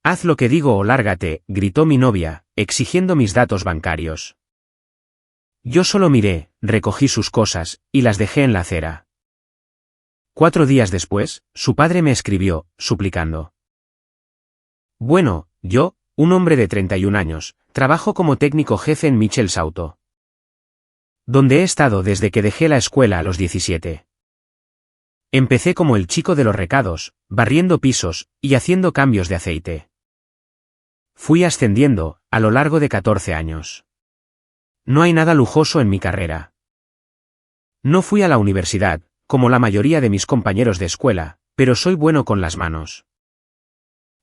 Haz lo que digo o lárgate, gritó mi novia, exigiendo mis datos bancarios. Yo solo miré, recogí sus cosas, y las dejé en la acera. 4 días después, su padre me escribió, suplicando. Bueno, yo, un hombre de 31 años, trabajo como técnico jefe en Michel's Auto, donde he estado desde que dejé la escuela a los 17. Empecé como el chico de los recados, barriendo pisos, y haciendo cambios de aceite. Fui ascendiendo, a lo largo de 14 años. No hay nada lujoso en mi carrera. No fui a la universidad, como la mayoría de mis compañeros de escuela, pero soy bueno con las manos.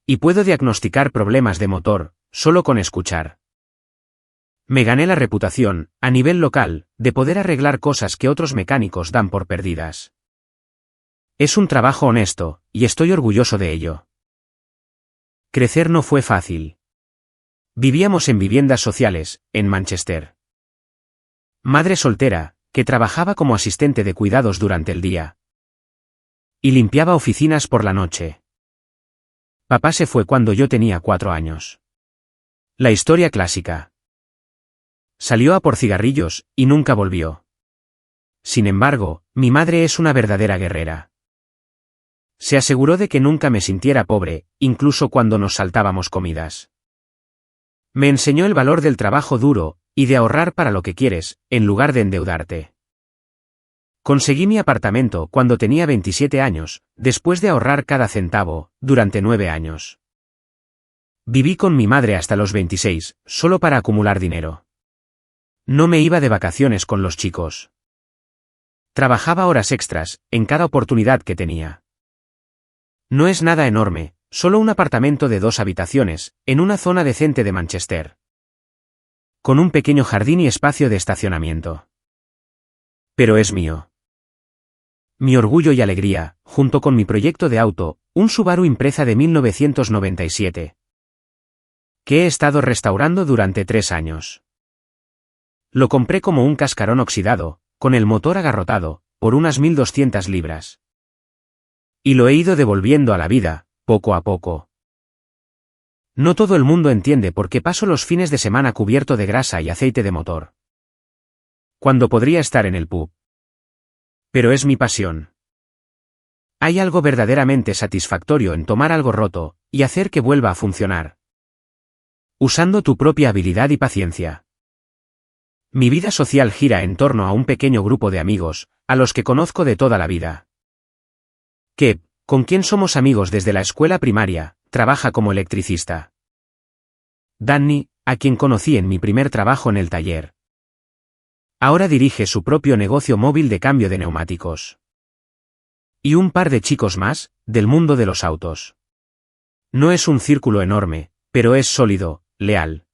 Y puedo diagnosticar problemas de motor, solo con escuchar. Me gané la reputación, a nivel local, de poder arreglar cosas que otros mecánicos dan por perdidas. Es un trabajo honesto, y estoy orgulloso de ello. Crecer no fue fácil. Vivíamos en viviendas sociales, en Manchester. Madre soltera, que trabajaba como asistente de cuidados durante el día. Y limpiaba oficinas por la noche. Papá se fue cuando yo tenía 4 años. La historia clásica. Salió a por cigarrillos, y nunca volvió. Sin embargo, mi madre es una verdadera guerrera. Se aseguró de que nunca me sintiera pobre, incluso cuando nos saltábamos comidas. Me enseñó el valor del trabajo duro, y de ahorrar para lo que quieres, en lugar de endeudarte. Conseguí mi apartamento cuando tenía 27 años, después de ahorrar cada centavo, durante 9 años. Viví con mi madre hasta los 26, solo para acumular dinero. No me iba de vacaciones con los chicos. Trabajaba horas extras, en cada oportunidad que tenía. No es nada enorme, solo un apartamento de 2 habitaciones, en una zona decente de Manchester. Con un pequeño jardín y espacio de estacionamiento. Pero es mío. Mi orgullo y alegría, junto con mi proyecto de auto, un Subaru Impreza de 1997. Que he estado restaurando durante 3 años. Lo compré como un cascarón oxidado, con el motor agarrotado, por unas 1.200 libras. Y lo he ido devolviendo a la vida, poco a poco. No todo el mundo entiende por qué paso los fines de semana cubierto de grasa y aceite de motor, cuando podría estar en el pub. Pero es mi pasión. Hay algo verdaderamente satisfactorio en tomar algo roto, y hacer que vuelva a funcionar. Usando tu propia habilidad y paciencia. Mi vida social gira en torno a un pequeño grupo de amigos, a los que conozco de toda la vida. Kev, con quien somos amigos desde la escuela primaria, trabaja como electricista. Danny, a quien conocí en mi primer trabajo en el taller. Ahora dirige su propio negocio móvil de cambio de neumáticos. Y un par de chicos más, del mundo de los autos. No es un círculo enorme, pero es sólido, leal.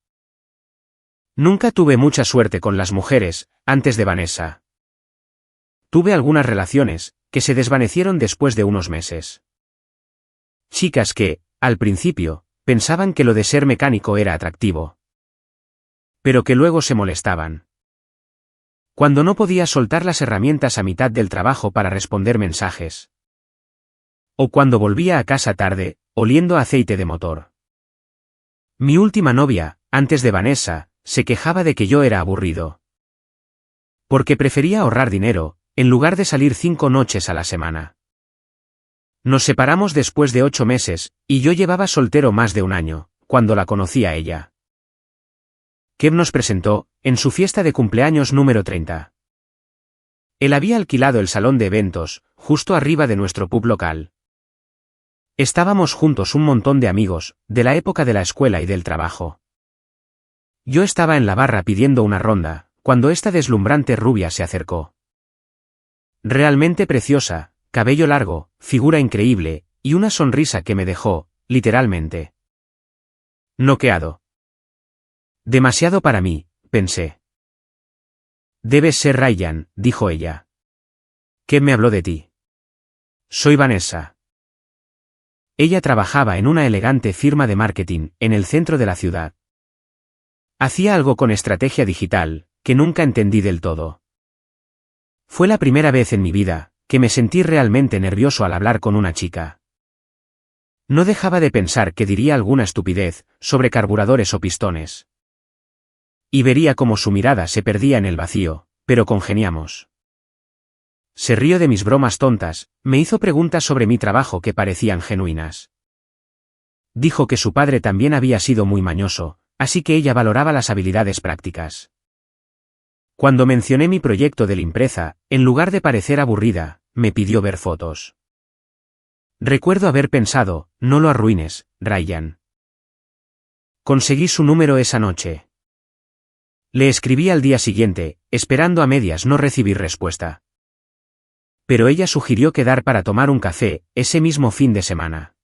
Nunca tuve mucha suerte con las mujeres, antes de Vanessa. Tuve algunas relaciones, que se desvanecieron después de unos meses. Chicas que, al principio, pensaban que lo de ser mecánico era atractivo. Pero que luego se molestaban. Cuando no podía soltar las herramientas a mitad del trabajo para responder mensajes. O cuando volvía a casa tarde, oliendo a aceite de motor. Mi última novia, antes de Vanessa, se quejaba de que yo era aburrido. Porque prefería ahorrar dinero, en lugar de salir 5 noches a la semana. Nos separamos después de 8 meses, y yo llevaba soltero más de un año, cuando la conocí a ella. Kev nos presentó, en su fiesta de cumpleaños número 30. Él había alquilado el salón de eventos, justo arriba de nuestro pub local. Estábamos juntos un montón de amigos, de la época de la escuela y del trabajo. Yo estaba en la barra pidiendo una ronda, cuando esta deslumbrante rubia se acercó. Realmente preciosa, cabello largo, figura increíble, y una sonrisa que me dejó, literalmente, noqueado. Demasiado para mí, pensé. Debes ser Ryan, dijo ella. ¿Qué me habló de ti? Soy Vanessa. Ella trabajaba en una elegante firma de marketing, en el centro de la ciudad. Hacía algo con estrategia digital, que nunca entendí del todo. Fue la primera vez en mi vida, que me sentí realmente nervioso al hablar con una chica. No dejaba de pensar que diría alguna estupidez sobre carburadores o pistones. Y vería cómo su mirada se perdía en el vacío, pero congeniamos. Se rió de mis bromas tontas, me hizo preguntas sobre mi trabajo que parecían genuinas. Dijo que su padre también había sido muy mañoso, así que ella valoraba las habilidades prácticas. Cuando mencioné mi proyecto de limpieza, en lugar de parecer aburrida, me pidió ver fotos. Recuerdo haber pensado, no lo arruines, Ryan. Conseguí su número esa noche. Le escribí al día siguiente, esperando a medias no recibir respuesta. Pero ella sugirió quedar para tomar un café, ese mismo fin de semana.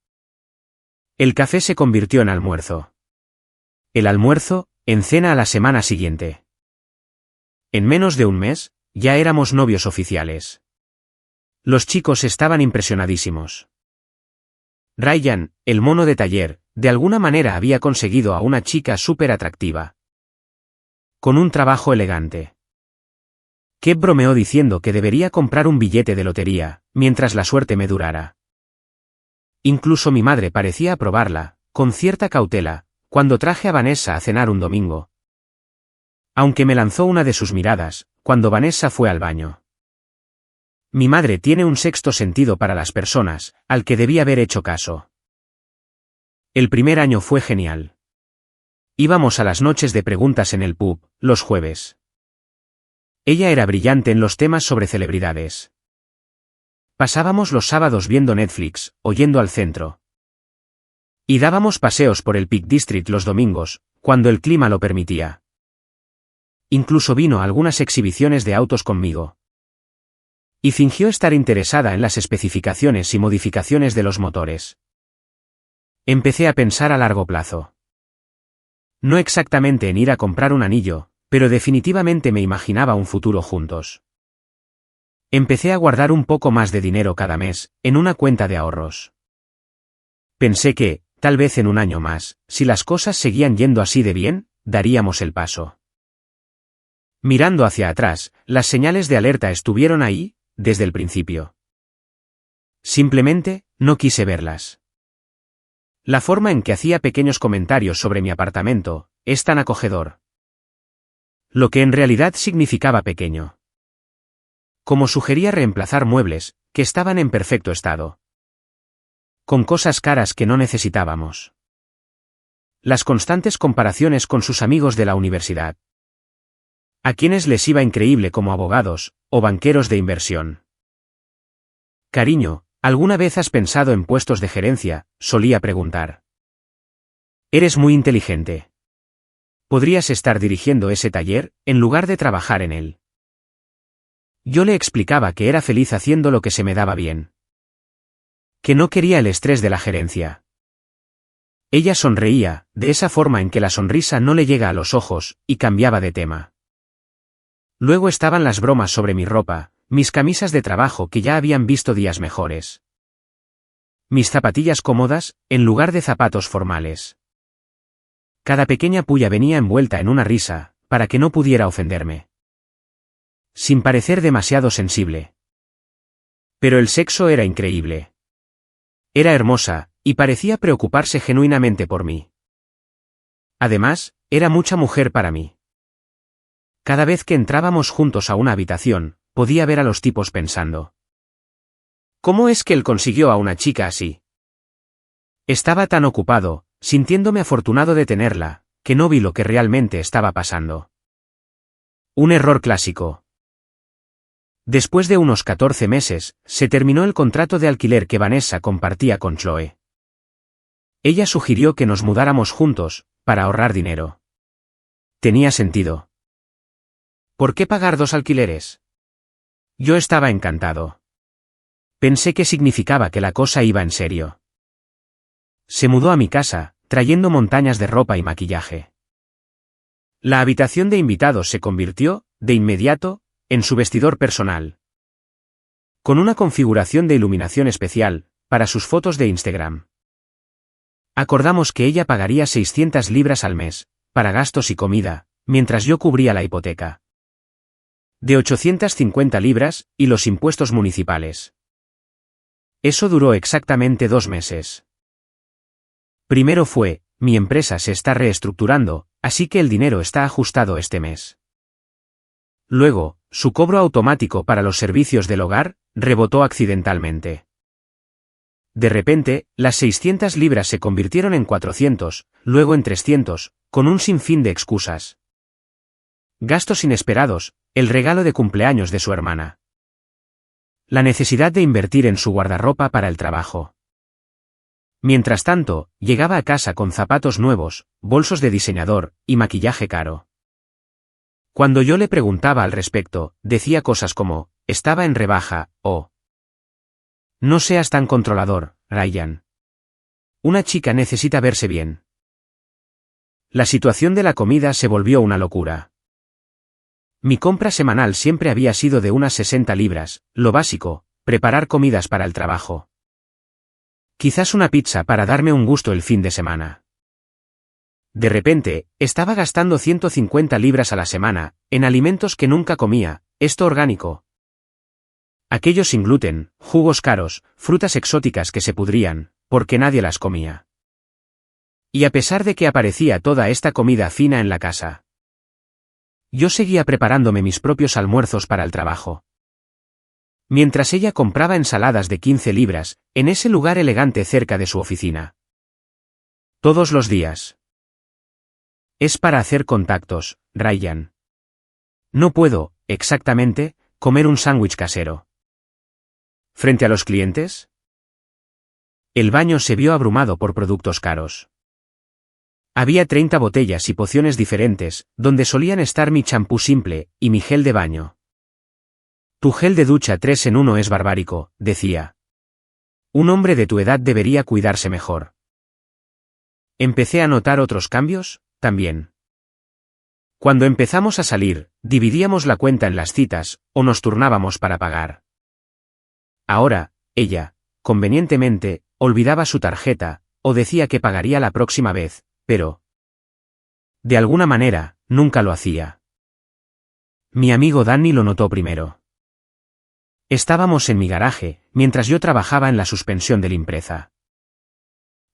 El café se convirtió en almuerzo. El almuerzo, en cena a la semana siguiente. En menos de un mes, ya éramos novios oficiales. Los chicos estaban impresionadísimos. Ryan, el mono de taller, de alguna manera había conseguido a una chica súper atractiva. Con un trabajo elegante. Kep bromeó diciendo que debería comprar un billete de lotería, mientras la suerte me durara. Incluso mi madre parecía aprobarla, con cierta cautela, cuando traje a Vanessa a cenar un domingo. Aunque me lanzó una de sus miradas, cuando Vanessa fue al baño. Mi madre tiene un sexto sentido para las personas, al que debía haber hecho caso. El primer año fue genial. Íbamos a las noches de preguntas en el pub, los jueves. Ella era brillante en los temas sobre celebridades. Pasábamos los sábados viendo Netflix, o yendo al centro. Y dábamos paseos por el Peak District los domingos, cuando el clima lo permitía. Incluso vino a algunas exhibiciones de autos conmigo. Y fingió estar interesada en las especificaciones y modificaciones de los motores. Empecé a pensar a largo plazo. No exactamente en ir a comprar un anillo, pero definitivamente me imaginaba un futuro juntos. Empecé a guardar un poco más de dinero cada mes, en una cuenta de ahorros. Pensé que, tal vez en un año más, si las cosas seguían yendo así de bien, daríamos el paso. Mirando hacia atrás, las señales de alerta estuvieron ahí, desde el principio. Simplemente, no quise verlas. La forma en que hacía pequeños comentarios sobre mi apartamento, es tan acogedor. Lo que en realidad significaba pequeño. Como sugería reemplazar muebles, que estaban en perfecto estado. Con cosas caras que no necesitábamos. Las constantes comparaciones con sus amigos de la universidad. A quienes les iba increíble como abogados, o banqueros de inversión. Cariño, ¿alguna vez has pensado en puestos de gerencia?, solía preguntar. Eres muy inteligente. Podrías estar dirigiendo ese taller, en lugar de trabajar en él. Yo le explicaba que era feliz haciendo lo que se me daba bien. Que no quería el estrés de la gerencia. Ella sonreía, de esa forma en que la sonrisa no le llega a los ojos, y cambiaba de tema. Luego estaban las bromas sobre mi ropa, mis camisas de trabajo que ya habían visto días mejores. Mis zapatillas cómodas, en lugar de zapatos formales. Cada pequeña puya venía envuelta en una risa, para que no pudiera ofenderme. Sin parecer demasiado sensible. Pero el sexo era increíble. Era hermosa, y parecía preocuparse genuinamente por mí. Además, era mucha mujer para mí. Cada vez que entrábamos juntos a una habitación, podía ver a los tipos pensando. ¿Cómo es que él consiguió a una chica así? Estaba tan ocupado, sintiéndome afortunado de tenerla, que no vi lo que realmente estaba pasando. Un error clásico. Después de unos 14 meses, se terminó el contrato de alquiler que Vanessa compartía con Chloe. Ella sugirió que nos mudáramos juntos, para ahorrar dinero. Tenía sentido. ¿Por qué pagar 2 alquileres? Yo estaba encantado. Pensé que significaba que la cosa iba en serio. Se mudó a mi casa, trayendo montañas de ropa y maquillaje. La habitación de invitados se convirtió, de inmediato, en su vestidor personal. Con una configuración de iluminación especial, para sus fotos de Instagram. Acordamos que ella pagaría 600 libras al mes, para gastos y comida, mientras yo cubría la hipoteca. De 850 libras, y los impuestos municipales. Eso duró exactamente 2 meses. Primero fue, mi empresa se está reestructurando, así que el dinero está ajustado este mes. Luego, su cobro automático para los servicios del hogar, rebotó accidentalmente. De repente, las 600 libras se convirtieron en 400, luego en 300, con un sinfín de excusas. Gastos inesperados, el regalo de cumpleaños de su hermana. La necesidad de invertir en su guardarropa para el trabajo. Mientras tanto, llegaba a casa con zapatos nuevos, bolsos de diseñador, y maquillaje caro. Cuando yo le preguntaba al respecto, decía cosas como, estaba en rebaja, o no seas tan controlador, Ryan. Una chica necesita verse bien. La situación de la comida se volvió una locura. Mi compra semanal siempre había sido de unas 60 libras, lo básico, preparar comidas para el trabajo. Quizás una pizza para darme un gusto el fin de semana. De repente, estaba gastando 150 libras a la semana, en alimentos que nunca comía, esto orgánico. Aquellos sin gluten, jugos caros, frutas exóticas que se pudrían, porque nadie las comía. Y a pesar de que aparecía toda esta comida fina en la casa, yo seguía preparándome mis propios almuerzos para el trabajo. Mientras ella compraba ensaladas de 15 libras, en ese lugar elegante cerca de su oficina. Todos los días. Es para hacer contactos, Ryan. No puedo, exactamente, comer un sándwich casero. ¿Frente a los clientes? El baño se vio abrumado por productos caros. Había 30 botellas y pociones diferentes, donde solían estar mi champú simple, y mi gel de baño. Tu gel de ducha 3 en 1 es barbárico, decía. Un hombre de tu edad debería cuidarse mejor. Empecé a notar otros cambios, también. Cuando empezamos a salir, dividíamos la cuenta en las citas, o nos turnábamos para pagar. Ahora, ella, convenientemente, olvidaba su tarjeta, o decía que pagaría la próxima vez, pero de alguna manera, nunca lo hacía. Mi amigo Danny lo notó primero. Estábamos en mi garaje, mientras yo trabajaba en la suspensión de limpieza.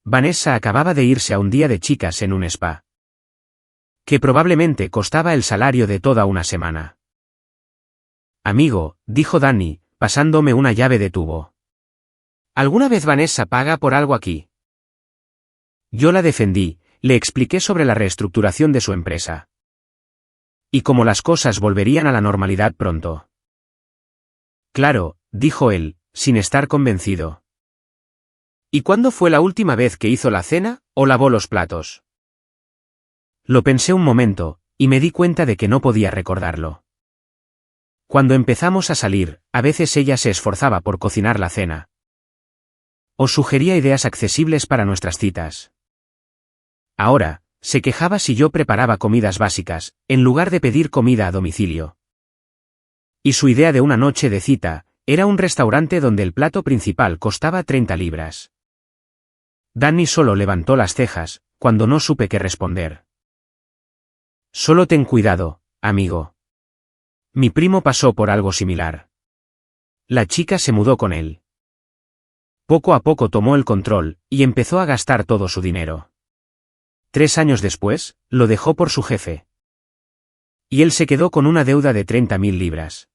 Vanessa acababa de irse a un día de chicas en un spa, que probablemente costaba el salario de toda una semana. Amigo, dijo Danny, pasándome una llave de tubo. ¿Alguna vez Vanessa paga por algo aquí? Yo la defendí, le expliqué sobre la reestructuración de su empresa. Y cómo las cosas volverían a la normalidad pronto. Claro, dijo él, sin estar convencido. ¿Y cuándo fue la última vez que hizo la cena, o lavó los platos? Lo pensé un momento, y me di cuenta de que no podía recordarlo. Cuando empezamos a salir, a veces ella se esforzaba por cocinar la cena. O sugería ideas accesibles para nuestras citas. Ahora, se quejaba si yo preparaba comidas básicas, en lugar de pedir comida a domicilio. Y su idea de una noche de cita, era un restaurante donde el plato principal costaba 30 libras. Danny solo levantó las cejas, cuando no supe qué responder. Solo ten cuidado, amigo. Mi primo pasó por algo similar. La chica se mudó con él. Poco a poco tomó el control, y empezó a gastar todo su dinero. 3 años después, lo dejó por su jefe. Y él se quedó con una deuda de 30.000 libras.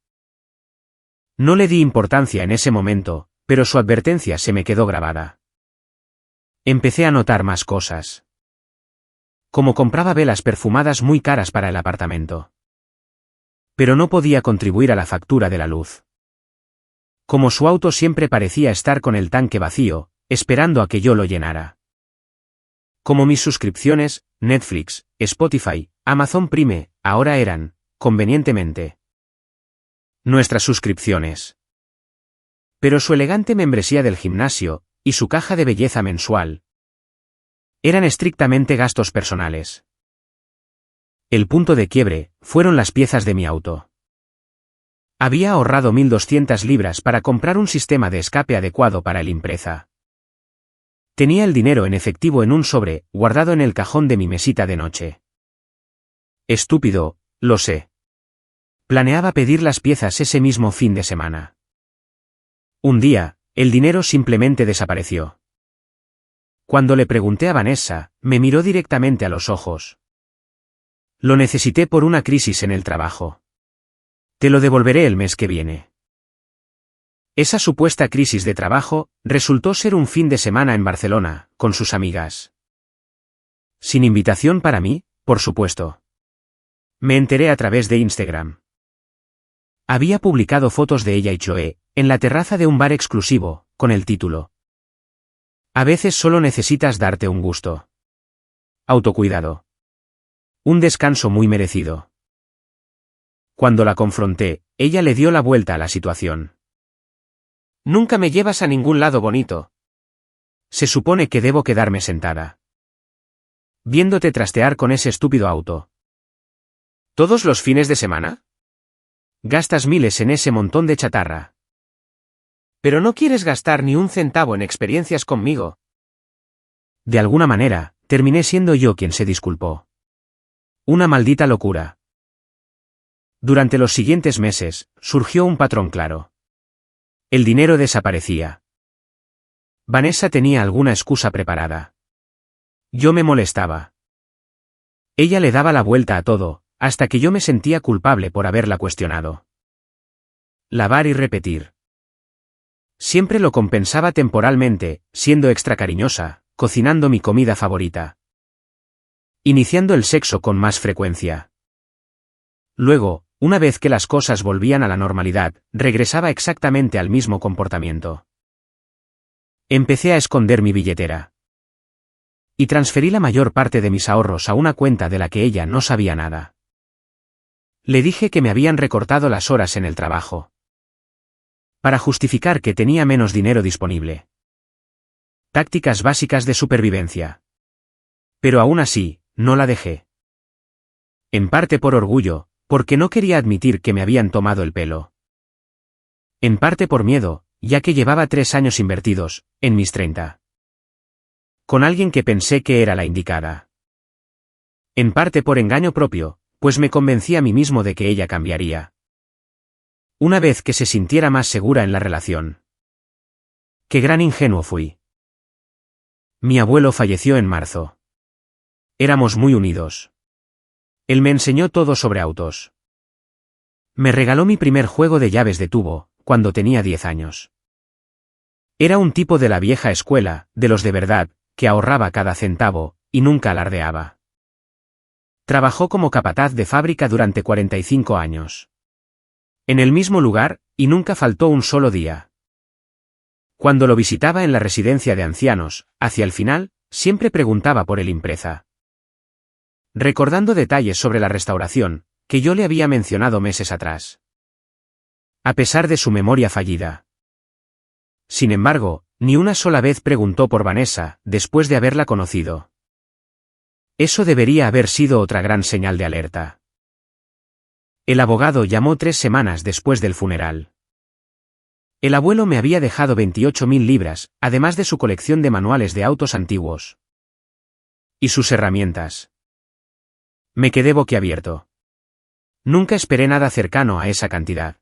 No le di importancia en ese momento, pero su advertencia se me quedó grabada. Empecé a notar más cosas. Como compraba velas perfumadas muy caras para el apartamento. Pero no podía contribuir a la factura de la luz. Como su auto siempre parecía estar con el tanque vacío, esperando a que yo lo llenara. Como mis suscripciones, Netflix, Spotify, Amazon Prime, ahora eran, convenientemente, nuestras suscripciones. Pero su elegante membresía del gimnasio, y su caja de belleza mensual, eran estrictamente gastos personales. El punto de quiebre, fueron las piezas de mi auto. Había ahorrado 1.200 libras para comprar un sistema de escape adecuado para el Impreza. Tenía el dinero en efectivo en un sobre, guardado en el cajón de mi mesita de noche. Estúpido, lo sé. Planeaba pedir las piezas ese mismo fin de semana. Un día, el dinero simplemente desapareció. Cuando le pregunté a Vanessa, me miró directamente a los ojos. Lo necesité por una crisis en el trabajo. Te lo devolveré el mes que viene. Esa supuesta crisis de trabajo resultó ser un fin de semana en Barcelona, con sus amigas. Sin invitación para mí, por supuesto. Me enteré a través de Instagram. Había publicado fotos de ella y Chloe, en la terraza de un bar exclusivo, con el título: A veces solo necesitas darte un gusto. Autocuidado. Un descanso muy merecido. Cuando la confronté, ella le dio la vuelta a la situación. Nunca me llevas a ningún lado bonito. Se supone que debo quedarme sentada viéndote trastear con ese estúpido auto. ¿Todos los fines de semana? Gastas miles en ese montón de chatarra. Pero no quieres gastar ni un centavo en experiencias conmigo. De alguna manera, terminé siendo yo quien se disculpó. Una maldita locura. Durante los siguientes meses, surgió un patrón claro. El dinero desaparecía. Vanessa tenía alguna excusa preparada. Yo me molestaba. Ella le daba la vuelta a todo, hasta que yo me sentía culpable por haberla cuestionado. Lavar y repetir. Siempre lo compensaba temporalmente, siendo extra cariñosa, cocinando mi comida favorita. Iniciando el sexo con más frecuencia. Luego, una vez que las cosas volvían a la normalidad, regresaba exactamente al mismo comportamiento. Empecé a esconder mi billetera. Y transferí la mayor parte de mis ahorros a una cuenta de la que ella no sabía nada. Le dije que me habían recortado las horas en el trabajo. Para justificar que tenía menos dinero disponible. Tácticas básicas de supervivencia. Pero aún así, no la dejé. En parte por orgullo, porque no quería admitir que me habían tomado el pelo. En parte por miedo, ya que llevaba 3 años invertidos, en mis 30. Con alguien que pensé que era la indicada. En parte por engaño propio, pues me convencí a mí mismo de que ella cambiaría. Una vez que se sintiera más segura en la relación. Qué gran ingenuo fui. Mi abuelo falleció en marzo. Éramos muy unidos. Él me enseñó todo sobre autos. Me regaló mi primer juego de llaves de tubo, cuando tenía 10 años. Era un tipo de la vieja escuela, de los de verdad, que ahorraba cada centavo, y nunca alardeaba. Trabajó como capataz de fábrica durante 45 años. En el mismo lugar, y nunca faltó un solo día. Cuando lo visitaba en la residencia de ancianos, hacia el final, siempre preguntaba por el impreza. Recordando detalles sobre la restauración, que yo le había mencionado meses atrás. A pesar de su memoria fallida. Sin embargo, ni una sola vez preguntó por Vanessa, después de haberla conocido. Eso debería haber sido otra gran señal de alerta. El abogado llamó 3 semanas después del funeral. El abuelo me había dejado 28.000 libras, además de su colección de manuales de autos antiguos. Y sus herramientas. Me quedé boquiabierto. Nunca esperé nada cercano a esa cantidad.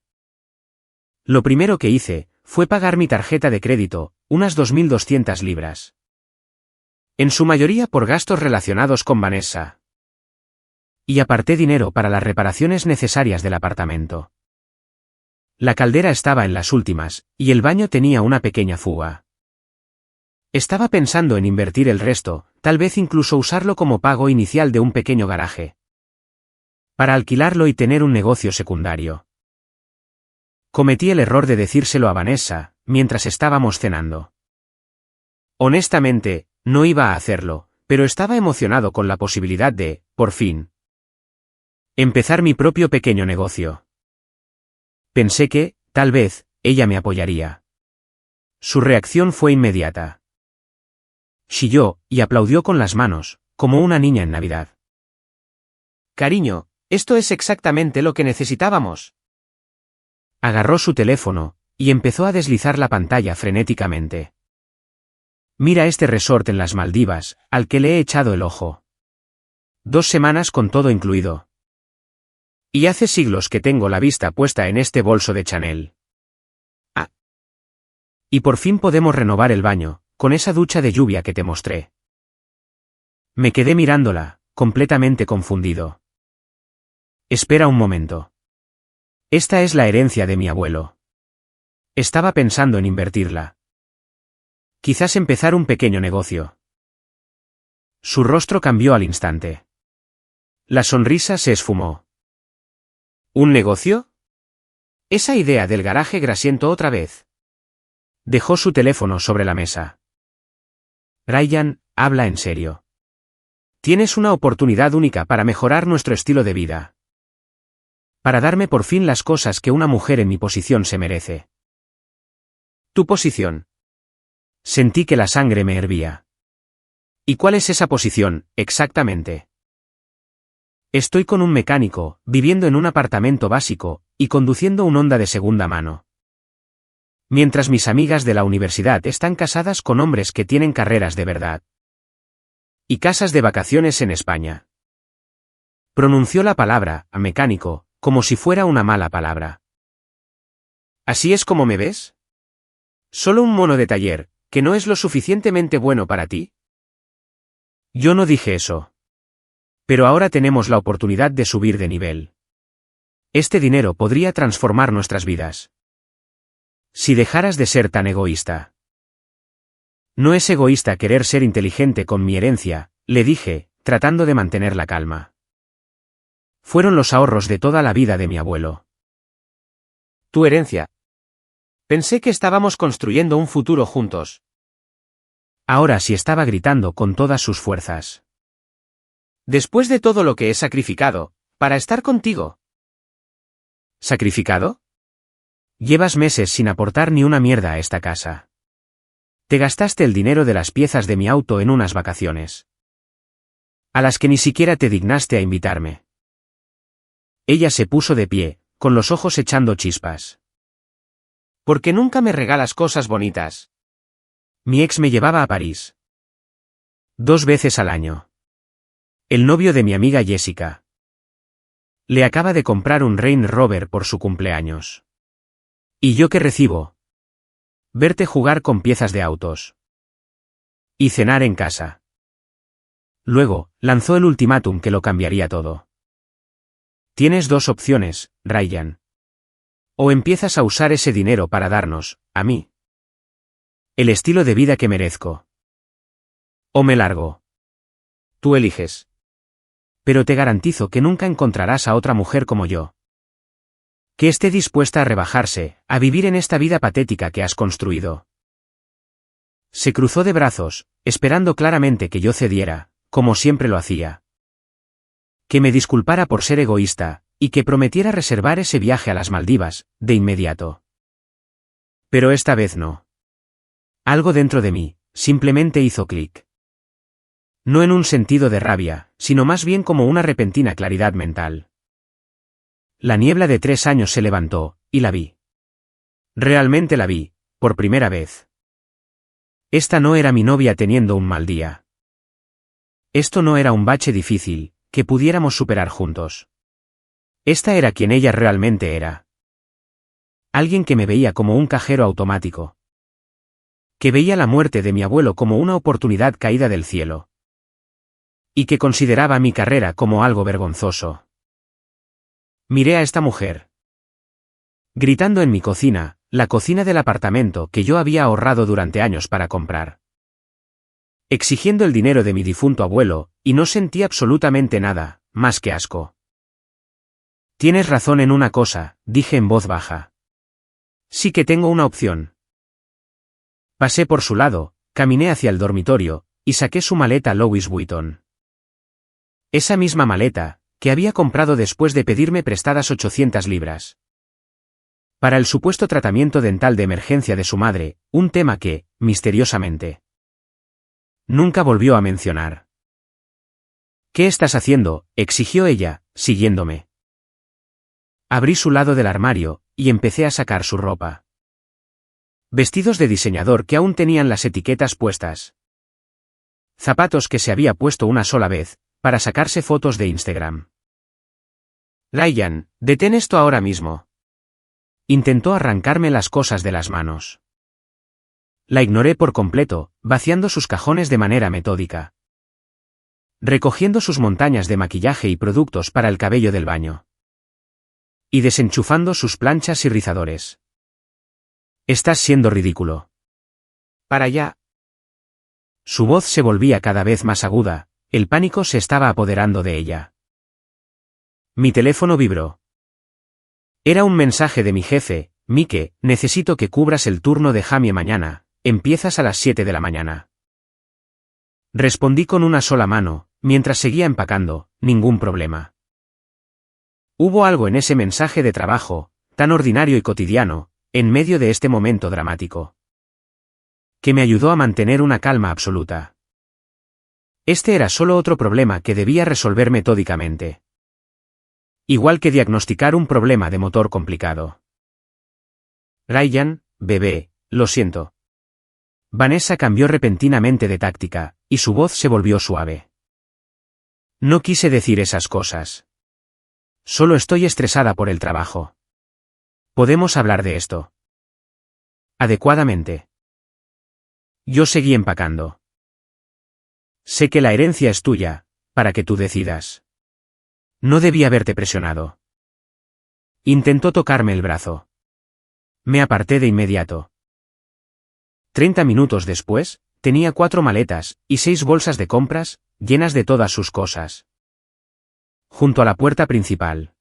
Lo primero que hice, fue pagar mi tarjeta de crédito, unas 2.200 libras. En su mayoría por gastos relacionados con Vanessa. Y aparté dinero para las reparaciones necesarias del apartamento. La caldera estaba en las últimas, y el baño tenía una pequeña fuga. Estaba pensando en invertir el resto, tal vez incluso usarlo como pago inicial de un pequeño garaje. Para alquilarlo y tener un negocio secundario. Cometí el error de decírselo a Vanessa, mientras estábamos cenando. Honestamente, no iba a hacerlo, pero estaba emocionado con la posibilidad de, por fin, empezar mi propio pequeño negocio. Pensé que, tal vez, ella me apoyaría. Su reacción fue inmediata. Chilló, y aplaudió con las manos, como una niña en Navidad. Cariño, esto es exactamente lo que necesitábamos. Agarró su teléfono, y empezó a deslizar la pantalla frenéticamente. Mira este resort en las Maldivas, al que le he echado el ojo. 2 semanas con todo incluido. Y hace siglos que tengo la vista puesta en este bolso de Chanel. Ah. Y por fin podemos renovar el baño, con esa ducha de lluvia que te mostré. Me quedé mirándola, completamente confundido. Espera un momento. Esta es la herencia de mi abuelo. Estaba pensando en invertirla. Quizás empezar un pequeño negocio. Su rostro cambió al instante. La sonrisa se esfumó. ¿Un negocio? Esa idea del garaje grasiento otra vez. Dejó su teléfono sobre la mesa. Ryan, habla en serio. Tienes una oportunidad única para mejorar nuestro estilo de vida. Para darme por fin las cosas que una mujer en mi posición se merece. ¿Tu posición? Sentí que la sangre me hervía. ¿Y cuál es esa posición, exactamente? Estoy con un mecánico, viviendo en un apartamento básico, y conduciendo un Honda de segunda mano. Mientras mis amigas de la universidad están casadas con hombres que tienen carreras de verdad. Y casas de vacaciones en España. Pronunció la palabra, mecánico, como si fuera una mala palabra. ¿Así es como me ves? ¿Solo un mono de taller, que no es lo suficientemente bueno para ti? Yo no dije eso. Pero ahora tenemos la oportunidad de subir de nivel. Este dinero podría transformar nuestras vidas. Si dejaras de ser tan egoísta. No es egoísta querer ser inteligente con mi herencia, le dije, tratando de mantener la calma. Fueron los ahorros de toda la vida de mi abuelo. Tu herencia. Pensé que estábamos construyendo un futuro juntos. Ahora sí estaba gritando con todas sus fuerzas. Después de todo lo que he sacrificado, para estar contigo. ¿Sacrificado? Llevas meses sin aportar ni una mierda a esta casa. Te gastaste el dinero de las piezas de mi auto en unas vacaciones. A las que ni siquiera te dignaste a invitarme. Ella se puso de pie, con los ojos echando chispas. ¿Por qué nunca me regalas cosas bonitas? Mi ex me llevaba a París. 2 veces al año. El novio de mi amiga Jessica. Le acaba de comprar un Range Rover por su cumpleaños. ¿Y yo qué recibo? Verte jugar con piezas de autos. Y cenar en casa. Luego, lanzó el ultimátum que lo cambiaría todo. Tienes 2 opciones, Ryan. O empiezas a usar ese dinero para darnos, a mí, el estilo de vida que merezco. O me largo. Tú eliges. Pero te garantizo que nunca encontrarás a otra mujer como yo. Que esté dispuesta a rebajarse, a vivir en esta vida patética que has construido. Se cruzó de brazos, esperando claramente que yo cediera, como siempre lo hacía. Que me disculpara por ser egoísta, y que prometiera reservar ese viaje a las Maldivas, de inmediato. Pero esta vez no. Algo dentro de mí, simplemente hizo clic. No en un sentido de rabia, sino más bien como una repentina claridad mental. La niebla de 3 años se levantó, y la vi. Realmente la vi, por primera vez. Esta no era mi novia teniendo un mal día. Esto no era un bache difícil, que pudiéramos superar juntos. Esta era quien ella realmente era. Alguien que me veía como un cajero automático. Que veía la muerte de mi abuelo como una oportunidad caída del cielo. Y que consideraba mi carrera como algo vergonzoso. Miré a esta mujer. Gritando en mi cocina, la cocina del apartamento que yo había ahorrado durante años para comprar. Exigiendo el dinero de mi difunto abuelo, y no sentí absolutamente nada, más que asco. Tienes razón en una cosa, dije en voz baja. Sí que tengo una opción. Pasé por su lado, caminé hacia el dormitorio, y saqué su maleta Louis Vuitton. Esa misma maleta, que había comprado después de pedirme prestadas 800 libras. Para el supuesto tratamiento dental de emergencia de su madre, un tema que, misteriosamente, nunca volvió a mencionar. ¿Qué estás haciendo?, exigió ella, siguiéndome. Abrí su lado del armario, y empecé a sacar su ropa. Vestidos de diseñador que aún tenían las etiquetas puestas. Zapatos que se había puesto una sola vez, para sacarse fotos de Instagram. Ryan, detén esto ahora mismo. Intentó arrancarme las cosas de las manos. La ignoré por completo, vaciando sus cajones de manera metódica. Recogiendo sus montañas de maquillaje y productos para el cabello del baño. Y desenchufando sus planchas y rizadores. Estás siendo ridículo. Para allá. Su voz se volvía cada vez más aguda, el pánico se estaba apoderando de ella. Mi teléfono vibró. Era un mensaje de mi jefe: Mike, necesito que cubras el turno de Jamie mañana, empiezas a las 7 de la mañana. Respondí con una sola mano, mientras seguía empacando: ningún problema. Hubo algo en ese mensaje de trabajo, tan ordinario y cotidiano, en medio de este momento dramático, que me ayudó a mantener una calma absoluta. Este era solo otro problema que debía resolver metódicamente. Igual que diagnosticar un problema de motor complicado. Ryan, bebé, lo siento. Vanessa cambió repentinamente de táctica, y su voz se volvió suave. No quise decir esas cosas. Solo estoy estresada por el trabajo. ¿Podemos hablar de esto adecuadamente? Yo seguí empacando. Sé que la herencia es tuya, para que tú decidas. No debí haberte presionado. Intentó tocarme el brazo. Me aparté de inmediato. 30 minutos después, tenía 4 maletas y 6 bolsas de compras, llenas de todas sus cosas. Junto a la puerta principal.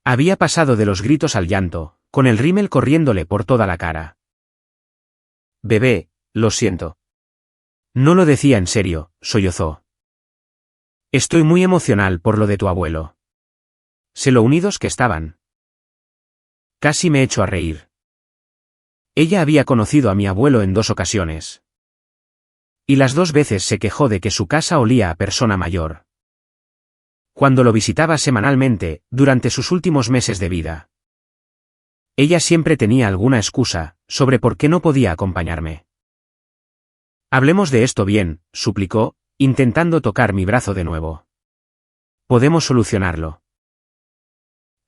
Había pasado de los gritos al llanto, con el rímel corriéndole por toda la cara. Bebé, lo siento. No lo decía en serio, sollozó. Estoy muy emocional por lo de tu abuelo. Sé lo unidos que estaban. Casi me echo a reír. Ella había conocido a mi abuelo en 2 ocasiones. Y las 2 veces se quejó de que su casa olía a persona mayor. Cuando lo visitaba semanalmente, durante sus últimos meses de vida. Ella siempre tenía alguna excusa, sobre por qué no podía acompañarme. Hablemos de esto bien, suplicó, intentando tocar mi brazo de nuevo. Podemos solucionarlo.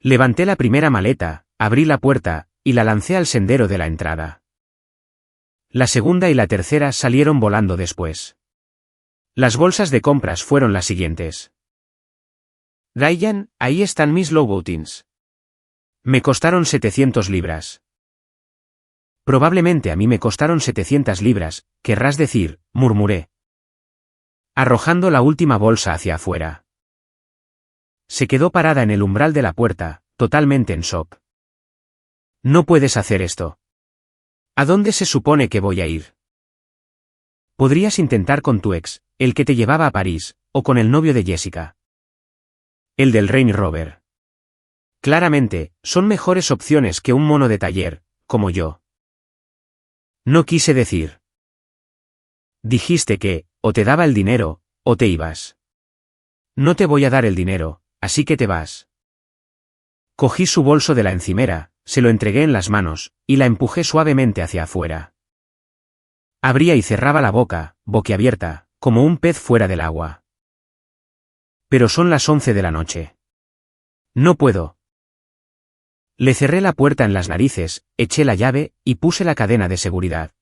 Levanté la primera maleta, abrí la puerta, y la lancé al sendero de la entrada. La segunda y la tercera salieron volando después. Las bolsas de compras fueron las siguientes. Ryan, ahí están mis Louboutins. Me costaron 700 libras. Probablemente a mí me costaron 700 libras, querrás decir, murmuré. Arrojando la última bolsa hacia afuera. Se quedó parada en el umbral de la puerta, totalmente en shock. No puedes hacer esto. ¿A dónde se supone que voy a ir? Podrías intentar con tu ex, el que te llevaba a París, o con el novio de Jessica. El del Range Rover. Claramente, son mejores opciones que un mono de taller, como yo. No quise decir. Dijiste que, o te daba el dinero, o te ibas. No te voy a dar el dinero, así que te vas. Cogí su bolso de la encimera, se lo entregué en las manos, y la empujé suavemente hacia afuera. Abría y cerraba la boca, boquiabierta, como un pez fuera del agua. Pero son las 11 de la noche. No puedo. Le cerré la puerta en las narices, eché la llave, y puse la cadena de seguridad.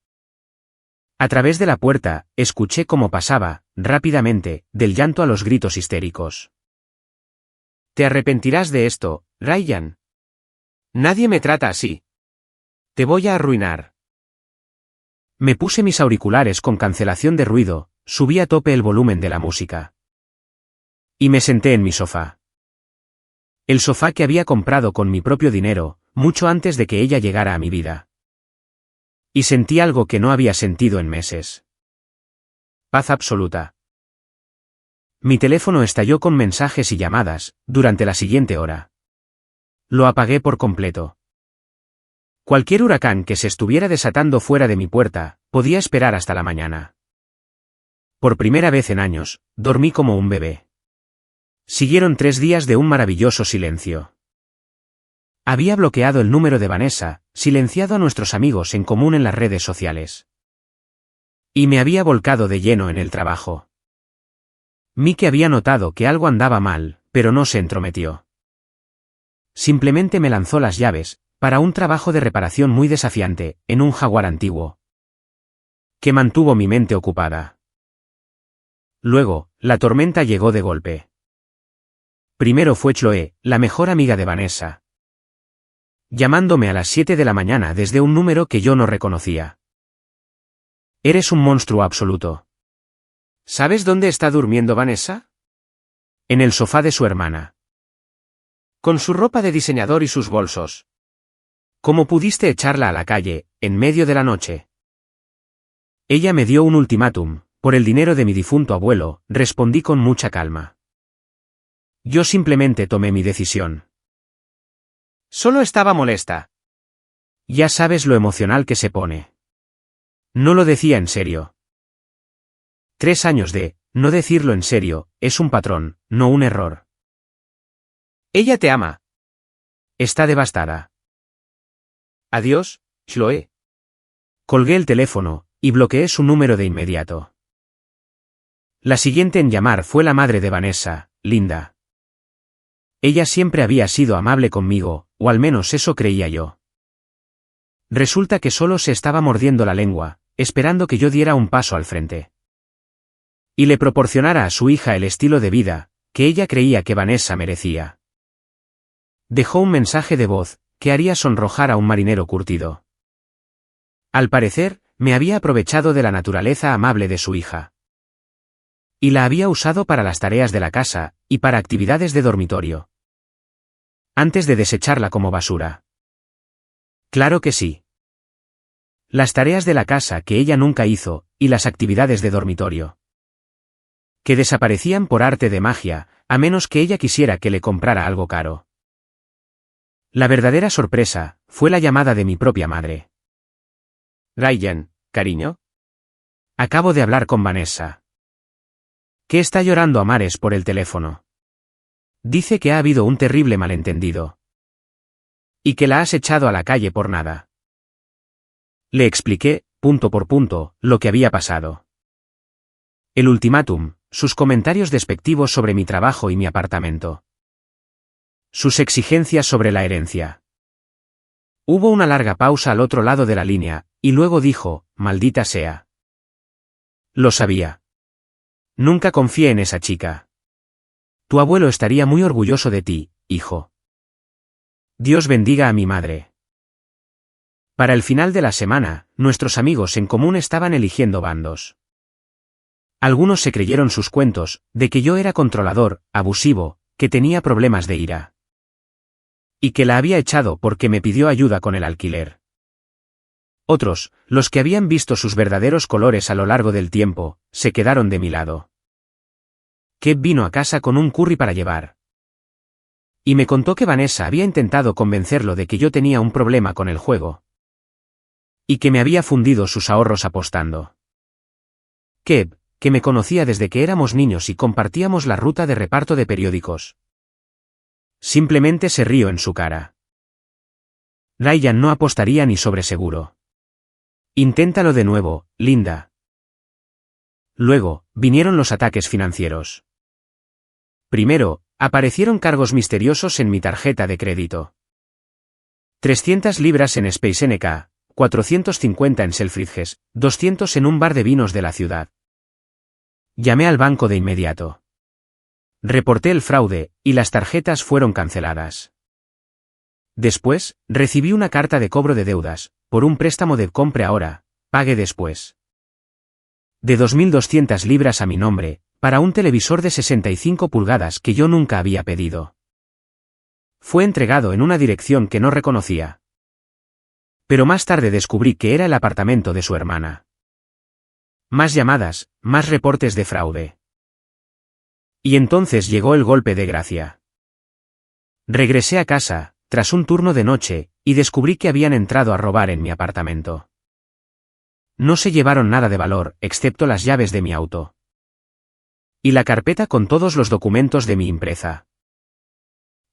A través de la puerta, escuché cómo pasaba, rápidamente, del llanto a los gritos histéricos. Te arrepentirás de esto, Ryan. Nadie me trata así. Te voy a arruinar. Me puse mis auriculares con cancelación de ruido, subí a tope el volumen de la música. Y me senté en mi sofá. El sofá que había comprado con mi propio dinero, mucho antes de que ella llegara a mi vida. Y sentí algo que no había sentido en meses. Paz absoluta. Mi teléfono estalló con mensajes y llamadas, durante la siguiente hora. Lo apagué por completo. Cualquier huracán que se estuviera desatando fuera de mi puerta, podía esperar hasta la mañana. Por primera vez en años, dormí como un bebé. Siguieron 3 días de un maravilloso silencio. Había bloqueado el número de Vanessa, silenciado a nuestros amigos en común en las redes sociales. Y me había volcado de lleno en el trabajo. Mike había notado que algo andaba mal, pero no se entrometió. Simplemente me lanzó las llaves, para un trabajo de reparación muy desafiante, en un Jaguar antiguo. que mantuvo mi mente ocupada. Luego, la tormenta llegó de golpe. Primero fue Chloe, la mejor amiga de Vanessa, llamándome a las 7 de la mañana desde un número que yo no reconocía. Eres un monstruo absoluto. ¿Sabes dónde está durmiendo Vanessa? En el sofá de su hermana. Con su ropa de diseñador y sus bolsos. ¿Cómo pudiste echarla a la calle, en medio de la noche? Ella me dio un ultimátum, por el dinero de mi difunto abuelo, respondí con mucha calma. Yo simplemente tomé mi decisión. Solo estaba molesta. Ya sabes lo emocional que se pone. No lo decía en serio. 3 años de, no decirlo en serio, es un patrón, no un error. Ella te ama. Está devastada. Adiós, Chloe. Colgué el teléfono, y bloqueé su número de inmediato. La siguiente en llamar fue la madre de Vanessa, Linda. Ella siempre había sido amable conmigo, o al menos eso creía yo. Resulta que solo se estaba mordiendo la lengua, esperando que yo diera un paso al frente. Y le proporcionara a su hija el estilo de vida, que ella creía que Vanessa merecía. Dejó un mensaje de voz, que haría sonrojar a un marinero curtido. Al parecer, me había aprovechado de la naturaleza amable de su hija. Y la había usado para las tareas de la casa, y para actividades de dormitorio. Antes de desecharla como basura. Claro que sí. Las tareas de la casa que ella nunca hizo, y las actividades de dormitorio. Que desaparecían por arte de magia, a menos que ella quisiera que le comprara algo caro. La verdadera sorpresa, fue la llamada de mi propia madre. Ryan, cariño. Acabo de hablar con Vanessa. ¿Qué está llorando a mares por el teléfono? Dice que ha habido un terrible malentendido. Y que la has echado a la calle por nada. Le expliqué, punto por punto, lo que había pasado. El ultimátum, sus comentarios despectivos sobre mi trabajo y mi apartamento. Sus exigencias sobre la herencia. Hubo una larga pausa al otro lado de la línea, y luego dijo, maldita sea. Lo sabía. Nunca confié en esa chica. Tu abuelo estaría muy orgulloso de ti, hijo. Dios bendiga a mi madre. Para el final de la semana, nuestros amigos en común estaban eligiendo bandos. Algunos se creyeron sus cuentos, de que yo era controlador, abusivo, que tenía problemas de ira. Y que la había echado porque me pidió ayuda con el alquiler. Otros, los que habían visto sus verdaderos colores a lo largo del tiempo, se quedaron de mi lado. Kev vino a casa con un curry para llevar. Y me contó que Vanessa había intentado convencerlo de que yo tenía un problema con el juego. Y que me había fundido sus ahorros apostando. Kev, que me conocía desde que éramos niños y compartíamos la ruta de reparto de periódicos. Simplemente se rió en su cara. Ryan no apostaría ni sobre seguro. Inténtalo de nuevo, Linda. Luego, vinieron los ataques financieros. Primero, aparecieron cargos misteriosos en mi tarjeta de crédito. 300 libras en Space NK, 450 en Selfridges, 200 en un bar de vinos de la ciudad. Llamé al banco de inmediato. Reporté el fraude, y las tarjetas fueron canceladas. Después, recibí una carta de cobro de deudas, por un préstamo de compre ahora, pague después. De 2.200 libras a mi nombre, para un televisor de 65 pulgadas que yo nunca había pedido. Fue entregado en una dirección que no reconocía. Pero más tarde descubrí que era el apartamento de su hermana. Más llamadas, más reportes de fraude. Y entonces llegó el golpe de gracia. Regresé a casa, tras un turno de noche, y descubrí que habían entrado a robar en mi apartamento. No se llevaron nada de valor, excepto las llaves de mi auto. Y la carpeta con todos los documentos de mi empresa.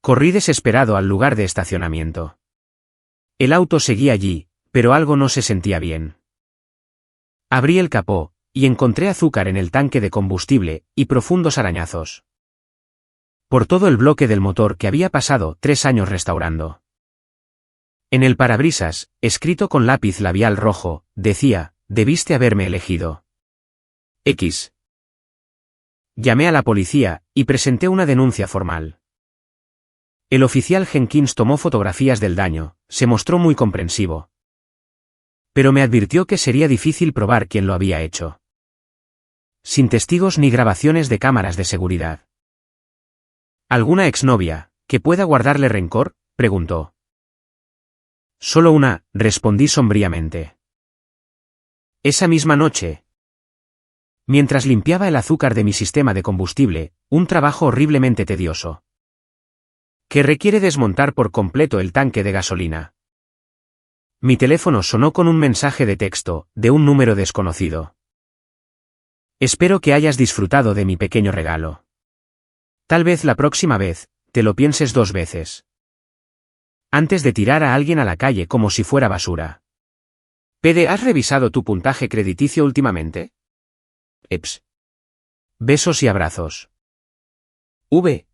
Corrí desesperado al lugar de estacionamiento. El auto seguía allí, pero algo no se sentía bien. Abrí el capó, y encontré azúcar en el tanque de combustible, y profundos arañazos. Por todo el bloque del motor que había pasado 3 años restaurando. En el parabrisas, escrito con lápiz labial rojo, decía, debiste haberme elegido. X. Llamé a la policía, y presenté una denuncia formal. El oficial Jenkins tomó fotografías del daño, se mostró muy comprensivo. Pero me advirtió que sería difícil probar quién lo había hecho. Sin testigos ni grabaciones de cámaras de seguridad. ¿Alguna exnovia, que pueda guardarle rencor?, preguntó. Solo una, respondí sombríamente. Esa misma noche, mientras limpiaba el azúcar de mi sistema de combustible, un trabajo horriblemente tedioso, que requiere desmontar por completo el tanque de gasolina. Mi teléfono sonó con un mensaje de texto, de un número desconocido. Espero que hayas disfrutado de mi pequeño regalo. Tal vez la próxima vez, te lo pienses 2 veces. Antes de tirar a alguien a la calle como si fuera basura. PD, ¿has revisado tu puntaje crediticio últimamente? Eps. Besos y abrazos. V.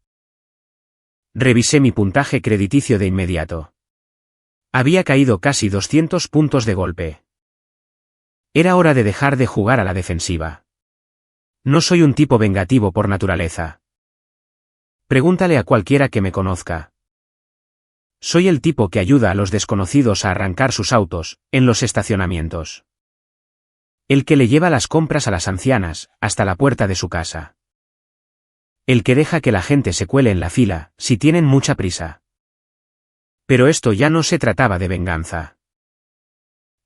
Revisé mi puntaje crediticio de inmediato. Había caído casi 200 puntos de golpe. Era hora de dejar de jugar a la defensiva. No soy un tipo vengativo por naturaleza. Pregúntale a cualquiera que me conozca. Soy el tipo que ayuda a los desconocidos a arrancar sus autos, en los estacionamientos. El que le lleva las compras a las ancianas, hasta la puerta de su casa. El que deja que la gente se cuele en la fila, si tienen mucha prisa. Pero esto ya no se trataba de venganza.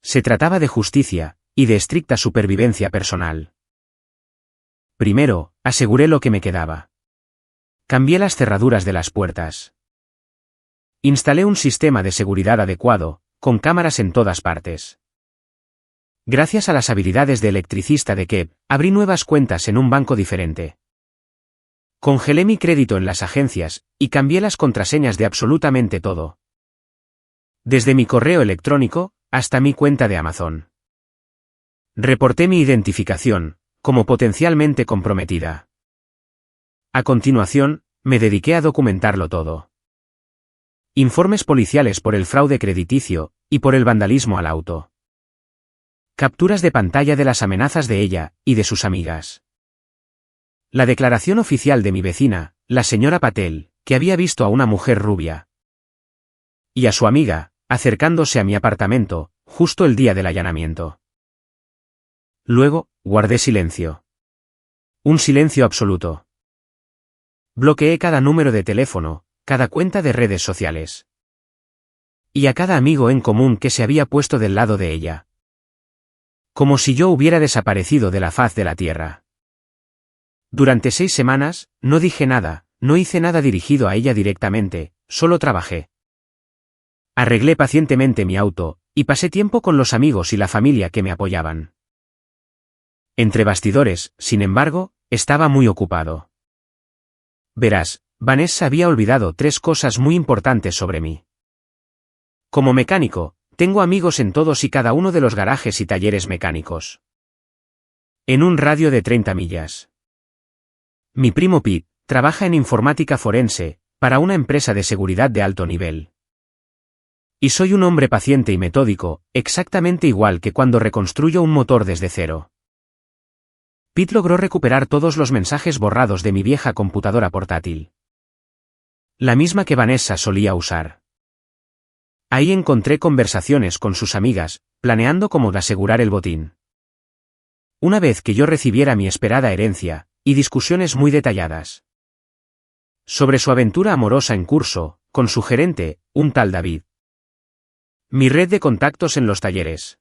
Se trataba de justicia, y de estricta supervivencia personal. Primero, aseguré lo que me quedaba. Cambié las cerraduras de las puertas. Instalé un sistema de seguridad adecuado, con cámaras en todas partes. Gracias a las habilidades de electricista de Kev, abrí nuevas cuentas en un banco diferente. Congelé mi crédito en las agencias, y cambié las contraseñas de absolutamente todo. Desde mi correo electrónico, hasta mi cuenta de Amazon. Reporté mi identificación, como potencialmente comprometida. A continuación, me dediqué a documentarlo todo. Informes policiales por el fraude crediticio, y por el vandalismo al auto. Capturas de pantalla de las amenazas de ella, y de sus amigas. La declaración oficial de mi vecina, la señora Patel, que había visto a una mujer rubia. Y a su amiga, acercándose a mi apartamento, justo el día del allanamiento. Luego, guardé silencio. Un silencio absoluto. Bloqueé cada número de teléfono, cada cuenta de redes sociales. Y a cada amigo en común que se había puesto del lado de ella. Como si yo hubiera desaparecido de la faz de la tierra. Durante 6 semanas, no dije nada, no hice nada dirigido a ella directamente, solo trabajé. Arreglé pacientemente mi auto, y pasé tiempo con los amigos y la familia que me apoyaban. Entre bastidores, sin embargo, estaba muy ocupado. Verás, Vanessa había olvidado 3 cosas muy importantes sobre mí. Como mecánico, tengo amigos en todos y cada uno de los garajes y talleres mecánicos. En un radio de 30 millas. Mi primo Pete trabaja en informática forense, para una empresa de seguridad de alto nivel. Y soy un hombre paciente y metódico, exactamente igual que cuando reconstruyo un motor desde cero. Pete logró recuperar todos los mensajes borrados de mi vieja computadora portátil. La misma que Vanessa solía usar. Ahí encontré conversaciones con sus amigas, planeando cómo asegurar el botín. Una vez que yo recibiera mi esperada herencia, y discusiones muy detalladas. Sobre su aventura amorosa en curso, con su gerente, un tal David. Mi red de contactos en los talleres.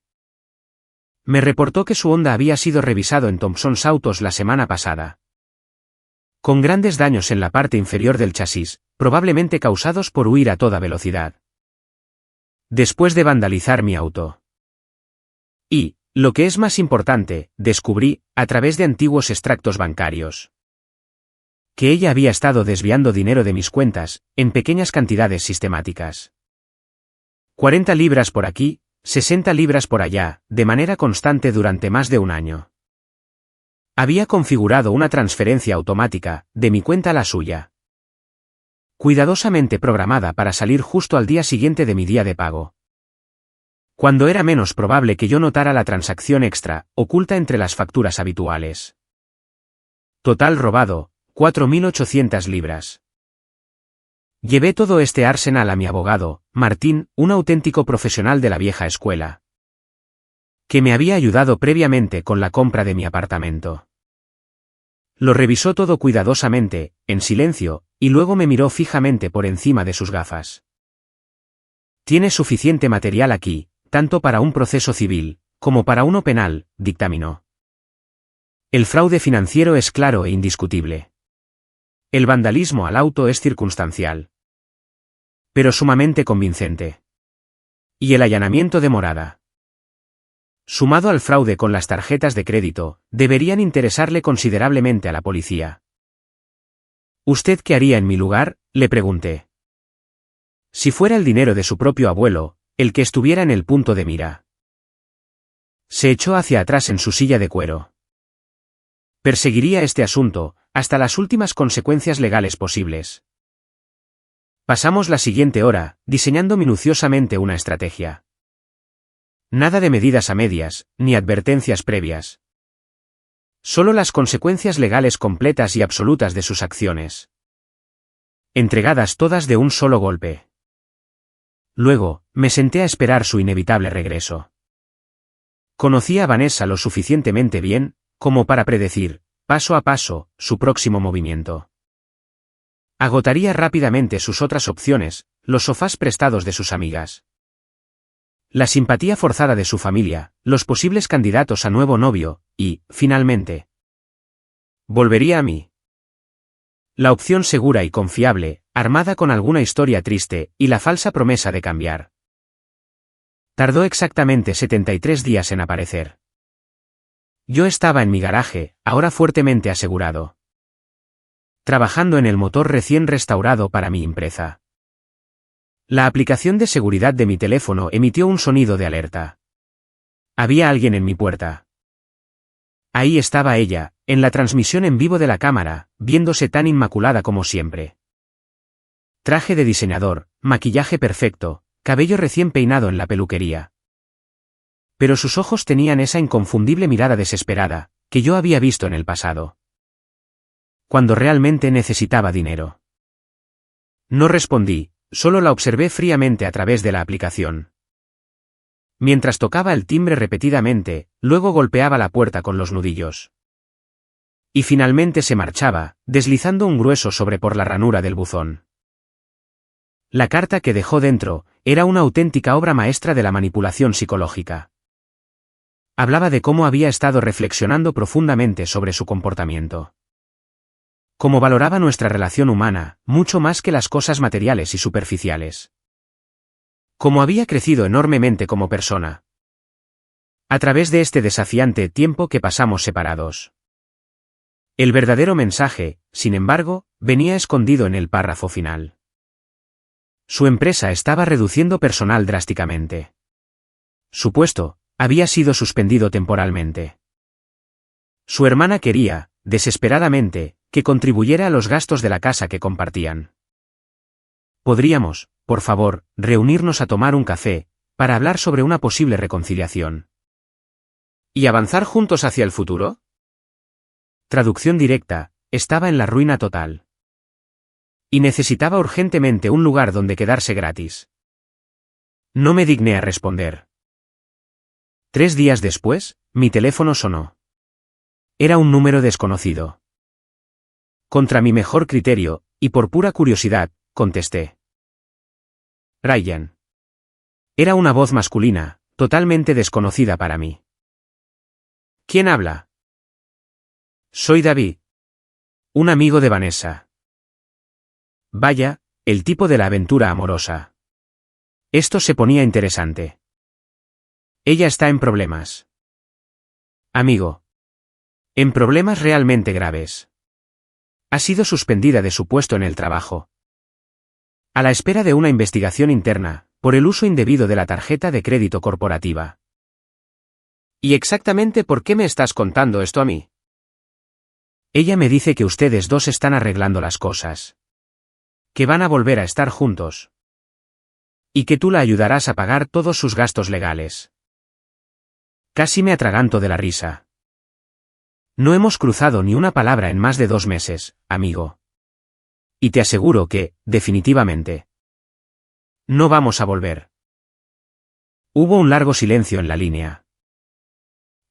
Me reportó que su Honda había sido revisado en Thompson's Autos la semana pasada. Con grandes daños en la parte inferior del chasis, probablemente causados por huir a toda velocidad. Después de vandalizar mi auto. Y, lo que es más importante, descubrí, a través de antiguos extractos bancarios, que ella había estado desviando dinero de mis cuentas, en pequeñas cantidades sistemáticas. 40 libras por aquí, 60 libras por allá, de manera constante durante más de un año. Había configurado una transferencia automática, de mi cuenta a la suya. Cuidadosamente programada para salir justo al día siguiente de mi día de pago. cuando era menos probable que yo notara la transacción extra, oculta entre las facturas habituales. Total robado, 4.800 libras. Llevé todo este arsenal a mi abogado, Martín, un auténtico profesional de la vieja escuela, que me había ayudado previamente con la compra de mi apartamento. Lo revisó todo cuidadosamente, en silencio, y luego me miró fijamente por encima de sus gafas. «Tiene suficiente material aquí, tanto para un proceso civil, como para uno penal», dictaminó. «El fraude financiero es claro e indiscutible. El vandalismo al auto es circunstancial, pero sumamente convincente. Y el allanamiento de morada, sumado al fraude con las tarjetas de crédito, deberían interesarle considerablemente a la policía». «¿Usted qué haría en mi lugar?», le pregunté. «Si fuera el dinero de su propio abuelo, el que estuviera en el punto de mira». Se echó hacia atrás en su silla de cuero. «Perseguiría este asunto, hasta las últimas consecuencias legales posibles». Pasamos la siguiente hora, diseñando minuciosamente una estrategia. Nada de medidas a medias, ni advertencias previas. Solo las consecuencias legales completas y absolutas de sus acciones. Entregadas todas de un solo golpe. Luego, me senté a esperar su inevitable regreso. Conocía a Vanessa lo suficientemente bien, como para predecir, paso a paso, su próximo movimiento. Agotaría rápidamente sus otras opciones, los sofás prestados de sus amigas, la simpatía forzada de su familia, los posibles candidatos a nuevo novio, y, finalmente, volvería a mí. La opción segura y confiable, armada con alguna historia triste, y la falsa promesa de cambiar. Tardó exactamente 73 días en aparecer. Yo estaba en mi garaje, ahora fuertemente asegurado, trabajando en el motor recién restaurado para mi empresa. La aplicación de seguridad de mi teléfono emitió un sonido de alerta. Había alguien en mi puerta. Ahí estaba ella, en la transmisión en vivo de la cámara, viéndose tan inmaculada como siempre. Traje de diseñador, maquillaje perfecto, cabello recién peinado en la peluquería. Pero sus ojos tenían esa inconfundible mirada desesperada, que yo había visto en el pasado, cuando realmente necesitaba dinero. No respondí. Solo la observé fríamente a través de la aplicación. Mientras tocaba el timbre repetidamente, luego golpeaba la puerta con los nudillos. Y finalmente se marchaba, deslizando un grueso sobre por la ranura del buzón. La carta que dejó dentro, era una auténtica obra maestra de la manipulación psicológica. Hablaba de cómo había estado reflexionando profundamente sobre su comportamiento. Cómo valoraba nuestra relación humana, mucho más que las cosas materiales y superficiales. Cómo había crecido enormemente como persona, a través de este desafiante tiempo que pasamos separados. El verdadero mensaje, sin embargo, venía escondido en el párrafo final. Su empresa estaba reduciendo personal drásticamente. Su puesto había sido suspendido temporalmente. Su hermana quería, desesperadamente, que contribuyera a los gastos de la casa que compartían. ¿Podríamos, por favor, reunirnos a tomar un café, para hablar sobre una posible reconciliación? ¿Y avanzar juntos hacia el futuro? Traducción directa, estaba en la ruina total. Y necesitaba urgentemente un lugar donde quedarse gratis. No me digné a responder. 3 días después, mi teléfono sonó. Era un número desconocido. Contra mi mejor criterio, y por pura curiosidad, contesté. Ryan. Era una voz masculina, totalmente desconocida para mí. ¿Quién habla? Soy David. Un amigo de Vanessa. Vaya, el tipo de la aventura amorosa. Esto se ponía interesante. Ella está en problemas. Amigo. En problemas realmente graves. Ha sido suspendida de su puesto en el trabajo. A la espera de una investigación interna, por el uso indebido de la tarjeta de crédito corporativa. ¿Y exactamente por qué me estás contando esto a mí? Ella me dice que ustedes dos están arreglando las cosas. Que van a volver a estar juntos. Y que tú la ayudarás a pagar todos sus gastos legales. Casi me atraganto de la risa. No hemos cruzado ni una palabra en más de 2 meses, amigo. Y te aseguro que, definitivamente, no vamos a volver. Hubo un largo silencio en la línea.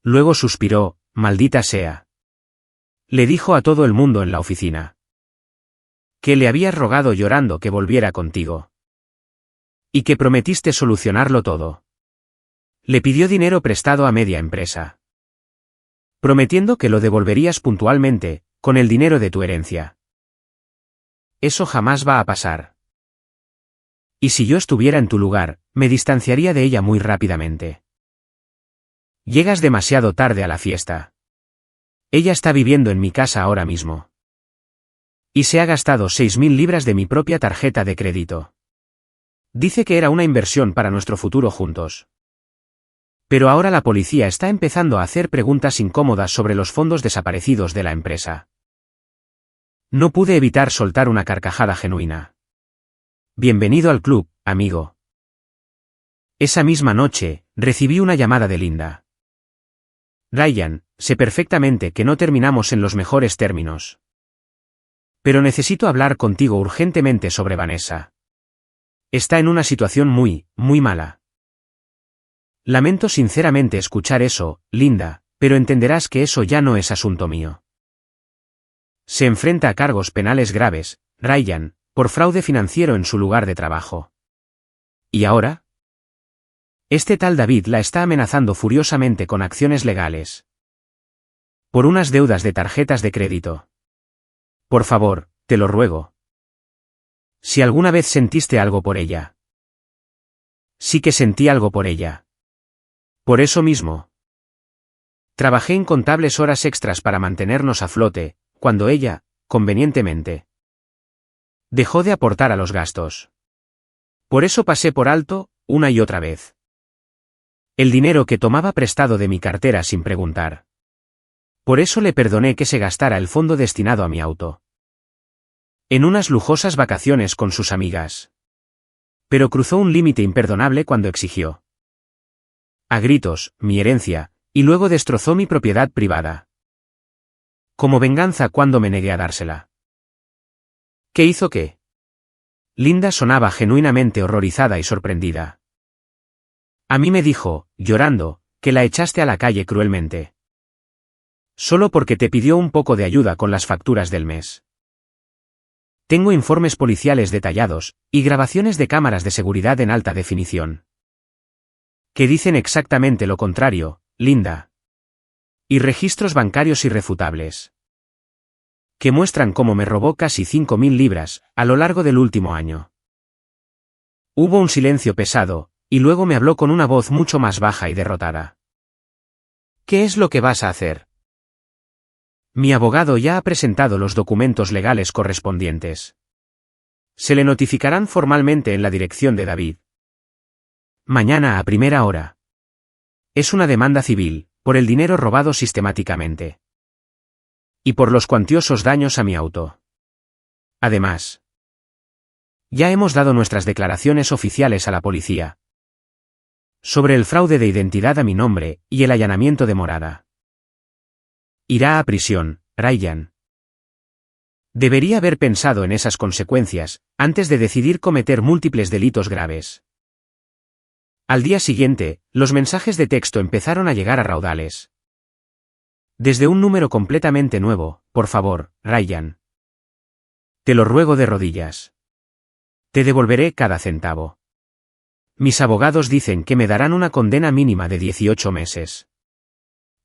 Luego suspiró, maldita sea. Le dijo a todo el mundo en la oficina. Que le habías rogado llorando que volviera contigo. Y que prometiste solucionarlo todo. Le pidió dinero prestado a media empresa. Prometiendo que lo devolverías puntualmente, con el dinero de tu herencia. Eso jamás va a pasar. Y si yo estuviera en tu lugar, me distanciaría de ella muy rápidamente. Llegas demasiado tarde a la fiesta. Ella está viviendo en mi casa ahora mismo. Y se ha gastado 6.000 libras de mi propia tarjeta de crédito. Dice que era una inversión para nuestro futuro juntos. Pero ahora la policía está empezando a hacer preguntas incómodas sobre los fondos desaparecidos de la empresa. No pude evitar soltar una carcajada genuina. Bienvenido al club, amigo. Esa misma noche, recibí una llamada de Linda. Ryan, sé perfectamente que no terminamos en los mejores términos. Pero necesito hablar contigo urgentemente sobre Vanessa. Está en una situación muy mala. Lamento sinceramente escuchar eso, Linda, pero entenderás que eso ya no es asunto mío. Se enfrenta a cargos penales graves, Ryan, por fraude financiero en su lugar de trabajo. ¿Y ahora? Este tal David la está amenazando furiosamente con acciones legales. Por unas deudas de tarjetas de crédito. Por favor, te lo ruego. Si alguna vez sentiste algo por ella. Sí que sentí algo por ella. Por eso mismo. Trabajé incontables horas extras para mantenernos a flote, cuando ella, convenientemente, dejó de aportar a los gastos. Por eso pasé por alto, una y otra vez, el dinero que tomaba prestado de mi cartera sin preguntar. Por eso le perdoné que se gastara el fondo destinado a mi auto. En unas lujosas vacaciones con sus amigas. Pero cruzó un límite imperdonable cuando exigió, a gritos, mi herencia, y luego destrozó mi propiedad privada. Como venganza cuando me negué a dársela. ¿Qué hizo qué? Linda sonaba genuinamente horrorizada y sorprendida. A mí me dijo, llorando, que la echaste a la calle cruelmente. Solo porque te pidió un poco de ayuda con las facturas del mes. Tengo informes policiales detallados, y grabaciones de cámaras de seguridad en alta definición. Que dicen exactamente lo contrario, Linda. Y registros bancarios irrefutables. Que muestran cómo me robó casi 5.000 libras, a lo largo del último año. Hubo un silencio pesado, y luego me habló con una voz mucho más baja y derrotada. ¿Qué es lo que vas a hacer? Mi abogado ya ha presentado los documentos legales correspondientes. Se le notificarán formalmente en la dirección de David. Mañana a primera hora. Es una demanda civil, por el dinero robado sistemáticamente. Y por los cuantiosos daños a mi auto. Además, ya hemos dado nuestras declaraciones oficiales a la policía. Sobre el fraude de identidad a mi nombre, y el allanamiento de morada. Irá a prisión, Ryan. Debería haber pensado en esas consecuencias, antes de decidir cometer múltiples delitos graves. Al día siguiente, los mensajes de texto empezaron a llegar a raudales. Desde un número completamente nuevo, por favor, Ryan. Te lo ruego de rodillas. Te devolveré cada centavo. Mis abogados dicen que me darán una condena mínima de 18 meses.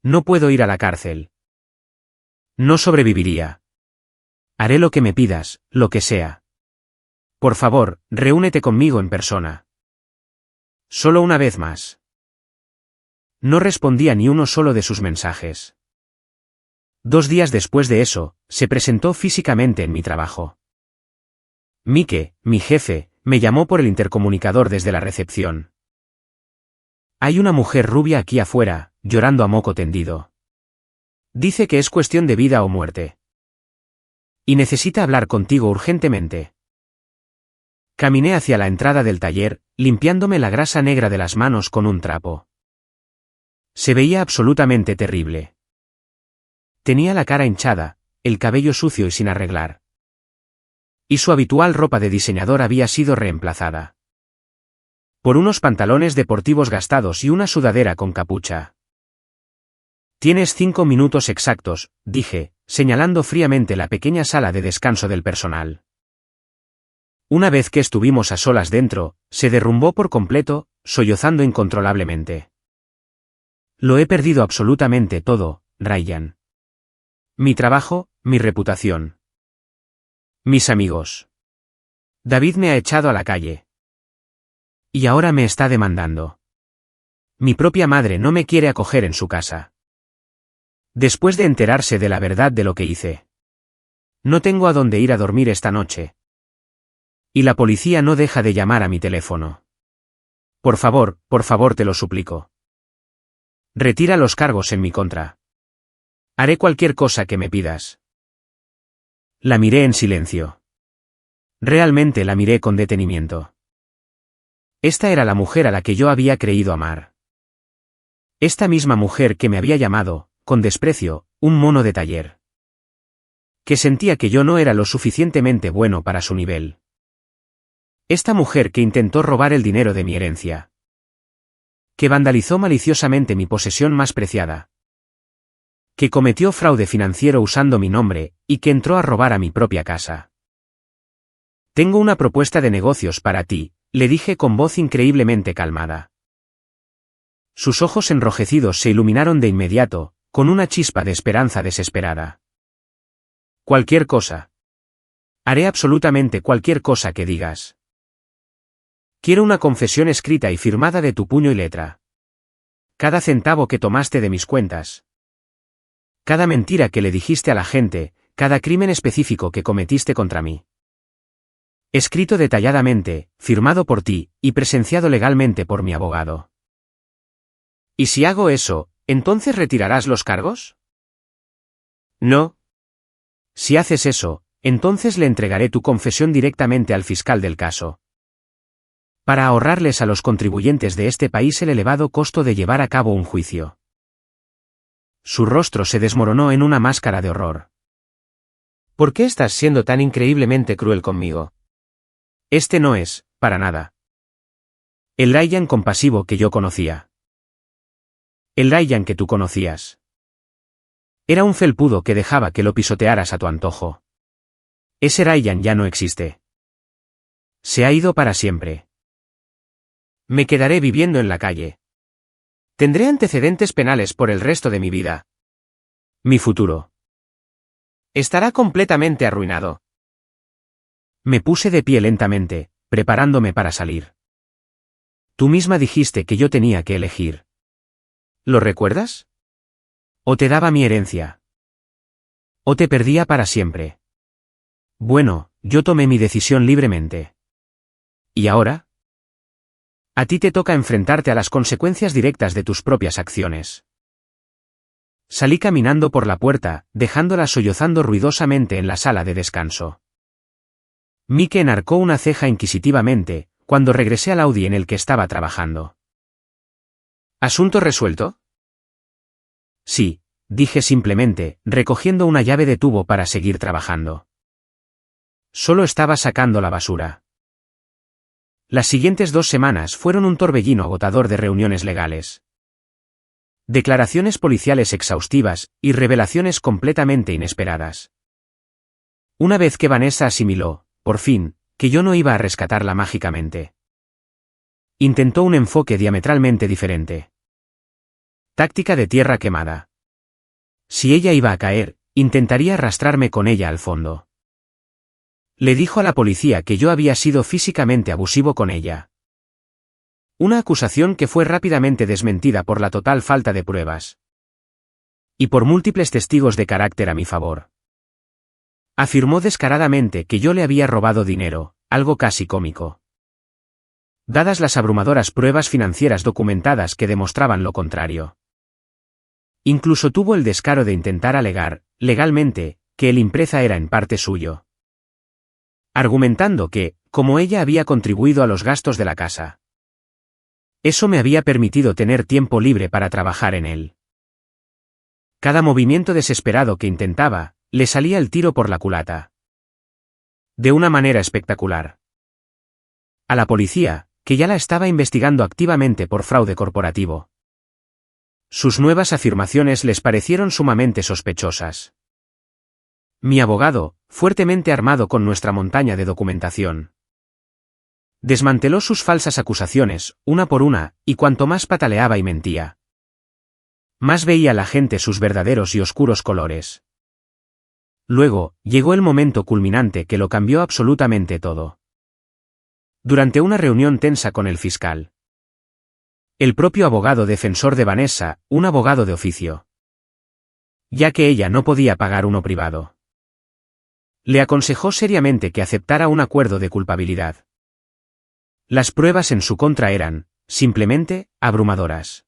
No puedo ir a la cárcel. No sobreviviría. Haré lo que me pidas, lo que sea. Por favor, reúnete conmigo en persona. Solo una vez más. No respondía ni uno solo de sus mensajes. 2 días después de eso, se presentó físicamente en mi trabajo. Mike, mi jefe, me llamó por el intercomunicador desde la recepción. Hay una mujer rubia aquí afuera, llorando a moco tendido. Dice que es cuestión de vida o muerte. Y necesita hablar contigo urgentemente. Caminé hacia la entrada del taller, limpiándome la grasa negra de las manos con un trapo. Se veía absolutamente terrible. Tenía la cara hinchada, el cabello sucio y sin arreglar. Y su habitual ropa de diseñador había sido reemplazada por unos pantalones deportivos gastados y una sudadera con capucha. «Tienes 5 minutos exactos», dije, señalando fríamente la pequeña sala de descanso del personal. Una vez que estuvimos a solas dentro, se derrumbó por completo, sollozando incontrolablemente. «Lo he perdido absolutamente todo, Ryan. Mi trabajo, mi reputación. Mis amigos. David me ha echado a la calle. Y ahora me está demandando. Mi propia madre no me quiere acoger en su casa. Después de enterarse de la verdad de lo que hice. No tengo a dónde ir a dormir esta noche. Y la policía no deja de llamar a mi teléfono. Por favor, te lo suplico. Retira los cargos en mi contra. Haré cualquier cosa que me pidas». La miré en silencio. Realmente la miré con detenimiento. Esta era la mujer a la que yo había creído amar. Esta misma mujer que me había llamado, con desprecio, un mono de taller. Que sentía que yo no era lo suficientemente bueno para su nivel. Esta mujer que intentó robar el dinero de mi herencia. Que vandalizó maliciosamente mi posesión más preciada. Que cometió fraude financiero usando mi nombre, y que entró a robar a mi propia casa. «Tengo una propuesta de negocios para ti», le dije con voz increíblemente calmada. Sus ojos enrojecidos se iluminaron de inmediato, con una chispa de esperanza desesperada. «Cualquier cosa. Haré absolutamente cualquier cosa que digas. Quiero una confesión escrita y firmada de tu puño y letra. Cada centavo que tomaste de mis cuentas. Cada mentira que le dijiste a la gente, cada crimen específico que cometiste contra mí. Escrito detalladamente, firmado por ti, y presenciado legalmente por mi abogado. ¿Y si hago eso, entonces retirarás los cargos? No. Si haces eso, entonces le entregaré tu confesión directamente al fiscal del caso. Para ahorrarles a los contribuyentes de este país el elevado costo de llevar a cabo un juicio». Su rostro se desmoronó en una máscara de horror. «¿Por qué estás siendo tan increíblemente cruel conmigo? Este no es, para nada, el Ryan compasivo que yo conocía. El Ryan que tú conocías. Era un felpudo que dejaba que lo pisotearas a tu antojo. Ese Ryan ya no existe. Se ha ido para siempre. Me quedaré viviendo en la calle. Tendré antecedentes penales por el resto de mi vida. Mi futuro estará completamente arruinado». Me puse de pie lentamente, preparándome para salir. Tú misma dijiste que yo tenía que elegir. ¿Lo recuerdas? O te daba mi herencia. O te perdía para siempre. Bueno, yo tomé mi decisión libremente. ¿Y ahora? A ti te toca enfrentarte a las consecuencias directas de tus propias acciones. Salí caminando por la puerta, dejándola sollozando ruidosamente en la sala de descanso. Mike enarcó una ceja inquisitivamente, cuando regresé al Audi en el que estaba trabajando. ¿Asunto resuelto? Sí, dije simplemente, recogiendo una llave de tubo para seguir trabajando. Solo estaba sacando la basura. Las siguientes 2 semanas fueron un torbellino agotador de reuniones legales. Declaraciones policiales exhaustivas, y revelaciones completamente inesperadas. Una vez que Vanessa asimiló, por fin, que yo no iba a rescatarla mágicamente. Intentó un enfoque diametralmente diferente. Táctica de tierra quemada. Si ella iba a caer, intentaría arrastrarme con ella al fondo. Le dijo a la policía que yo había sido físicamente abusivo con ella. Una acusación que fue rápidamente desmentida por la total falta de pruebas. Y por múltiples testigos de carácter a mi favor. Afirmó descaradamente que yo le había robado dinero, algo casi cómico. Dadas las abrumadoras pruebas financieras documentadas que demostraban lo contrario. Incluso tuvo el descaro de intentar alegar, legalmente, que el empresa era en parte suyo. argumentando que, como ella había contribuido a los gastos de la casa, eso me había permitido tener tiempo libre para trabajar en él. Cada movimiento desesperado que intentaba, le salía el tiro por la culata. De una manera espectacular. A la policía, que ya la estaba investigando activamente por fraude corporativo, sus nuevas afirmaciones les parecieron sumamente sospechosas. Mi abogado, fuertemente armado con nuestra montaña de documentación, desmanteló sus falsas acusaciones, una por una, y cuanto más pataleaba y mentía, más veía la gente sus verdaderos y oscuros colores. Luego, llegó el momento culminante que lo cambió absolutamente todo. Durante una reunión tensa con el fiscal, el propio abogado defensor de Vanessa, un abogado de oficio, ya que ella no podía pagar uno privado, le aconsejó seriamente que aceptara un acuerdo de culpabilidad. Las pruebas en su contra eran, simplemente, abrumadoras.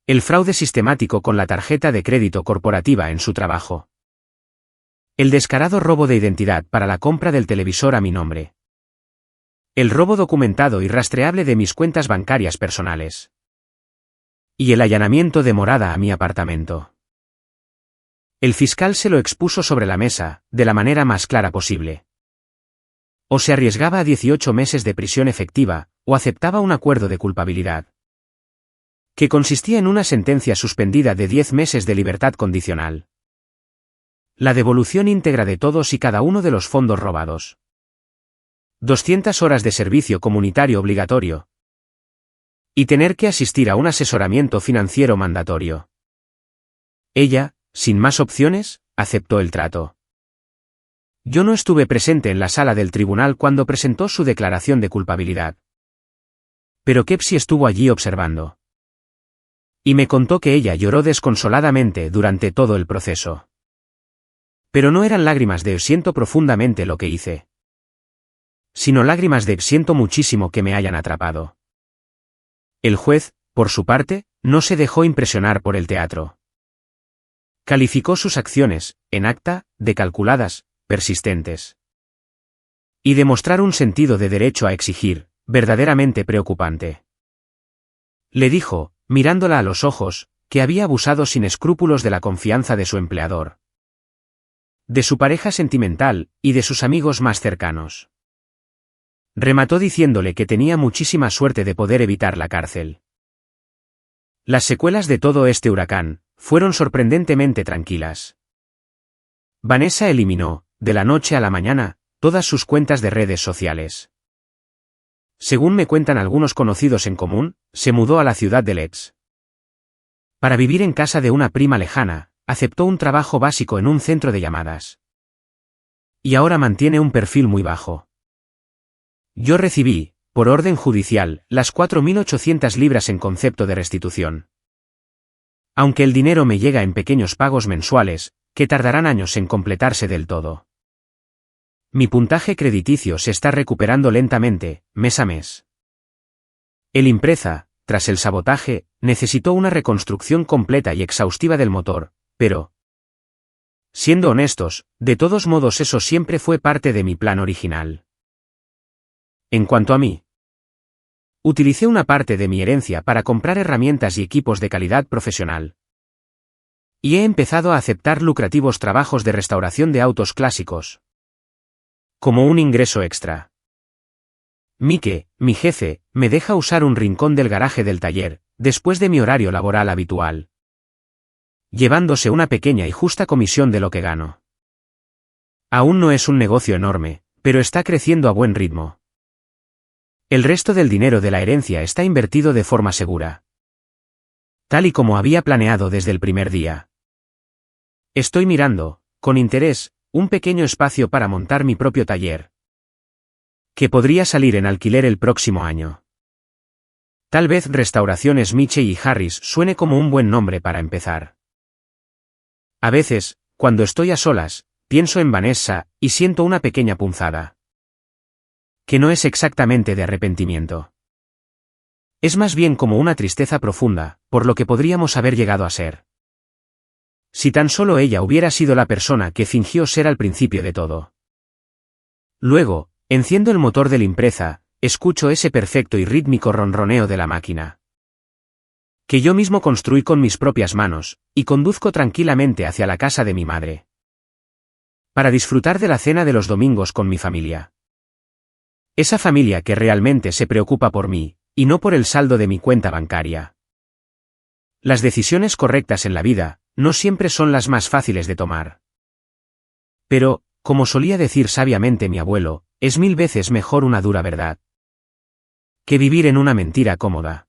El fraude sistemático con la tarjeta de crédito corporativa en su trabajo. El descarado robo de identidad para la compra del televisor a mi nombre. El robo documentado y rastreable de mis cuentas bancarias personales. Y el allanamiento de morada a mi apartamento. El fiscal se lo expuso sobre la mesa, de la manera más clara posible. O se arriesgaba a 18 meses de prisión efectiva, o aceptaba un acuerdo de culpabilidad, que consistía en una sentencia suspendida de 10 meses de libertad condicional. La devolución íntegra de todos y cada uno de los fondos robados. 200 horas de servicio comunitario obligatorio. Y tener que asistir a un asesoramiento financiero mandatorio. Ella, sin más opciones, aceptó el trato. Yo no estuve presente en la sala del tribunal cuando presentó su declaración de culpabilidad. Pero Kepsi estuvo allí observando. Y me contó que ella lloró desconsoladamente durante todo el proceso. Pero no eran lágrimas de siento profundamente lo que hice, sino lágrimas de siento muchísimo que me hayan atrapado. El juez, por su parte, no se dejó impresionar por el teatro. Calificó sus acciones, en acta, de calculadas, persistentes. Y demostrar un sentido de derecho a exigir, verdaderamente preocupante. Le dijo, mirándola a los ojos, que había abusado sin escrúpulos de la confianza de su empleador, de su pareja sentimental, y de sus amigos más cercanos. Remató diciéndole que tenía muchísima suerte de poder evitar la cárcel. Las secuelas de todo este huracán fueron sorprendentemente tranquilas. Vanessa eliminó, de la noche a la mañana, todas sus cuentas de redes sociales. Según me cuentan algunos conocidos en común, se mudó a la ciudad de Leeds para vivir en casa de una prima lejana, aceptó un trabajo básico en un centro de llamadas. Y ahora mantiene un perfil muy bajo. Yo recibí, por orden judicial, las 4.800 libras en concepto de restitución. Aunque el dinero me llega en pequeños pagos mensuales, que tardarán años en completarse del todo. Mi puntaje crediticio se está recuperando lentamente, mes a mes. El Impreza, tras el sabotaje, necesitó una reconstrucción completa y exhaustiva del motor, pero, siendo honestos, de todos modos eso siempre fue parte de mi plan original. En cuanto a mí, utilicé una parte de mi herencia para comprar herramientas y equipos de calidad profesional. Y he empezado a aceptar lucrativos trabajos de restauración de autos clásicos, como un ingreso extra. Mike, mi jefe, me deja usar un rincón del garaje del taller, después de mi horario laboral habitual, llevándose una pequeña y justa comisión de lo que gano. Aún no es un negocio enorme, pero está creciendo a buen ritmo. El resto del dinero de la herencia está invertido de forma segura, tal y como había planeado desde el primer día. Estoy mirando, con interés, un pequeño espacio para montar mi propio taller, que podría salir en alquiler el próximo año. Tal vez Restauraciones Miche y Harris suene como un buen nombre para empezar. A veces, cuando estoy a solas, pienso en Vanessa, y siento una pequeña punzada, que no es exactamente de arrepentimiento. Es más bien como una tristeza profunda, por lo que podríamos haber llegado a ser. Si tan solo ella hubiera sido la persona que fingió ser al principio de todo. Luego, enciendo el motor de la impresa, escucho ese perfecto y rítmico ronroneo de la máquina, que yo mismo construí con mis propias manos, y conduzco tranquilamente hacia la casa de mi madre, para disfrutar de la cena de los domingos con mi familia. Esa familia que realmente se preocupa por mí, y no por el saldo de mi cuenta bancaria. Las decisiones correctas en la vida, no siempre son las más fáciles de tomar. Pero, como solía decir sabiamente mi abuelo, es 1000 veces mejor una dura verdad que vivir en una mentira cómoda.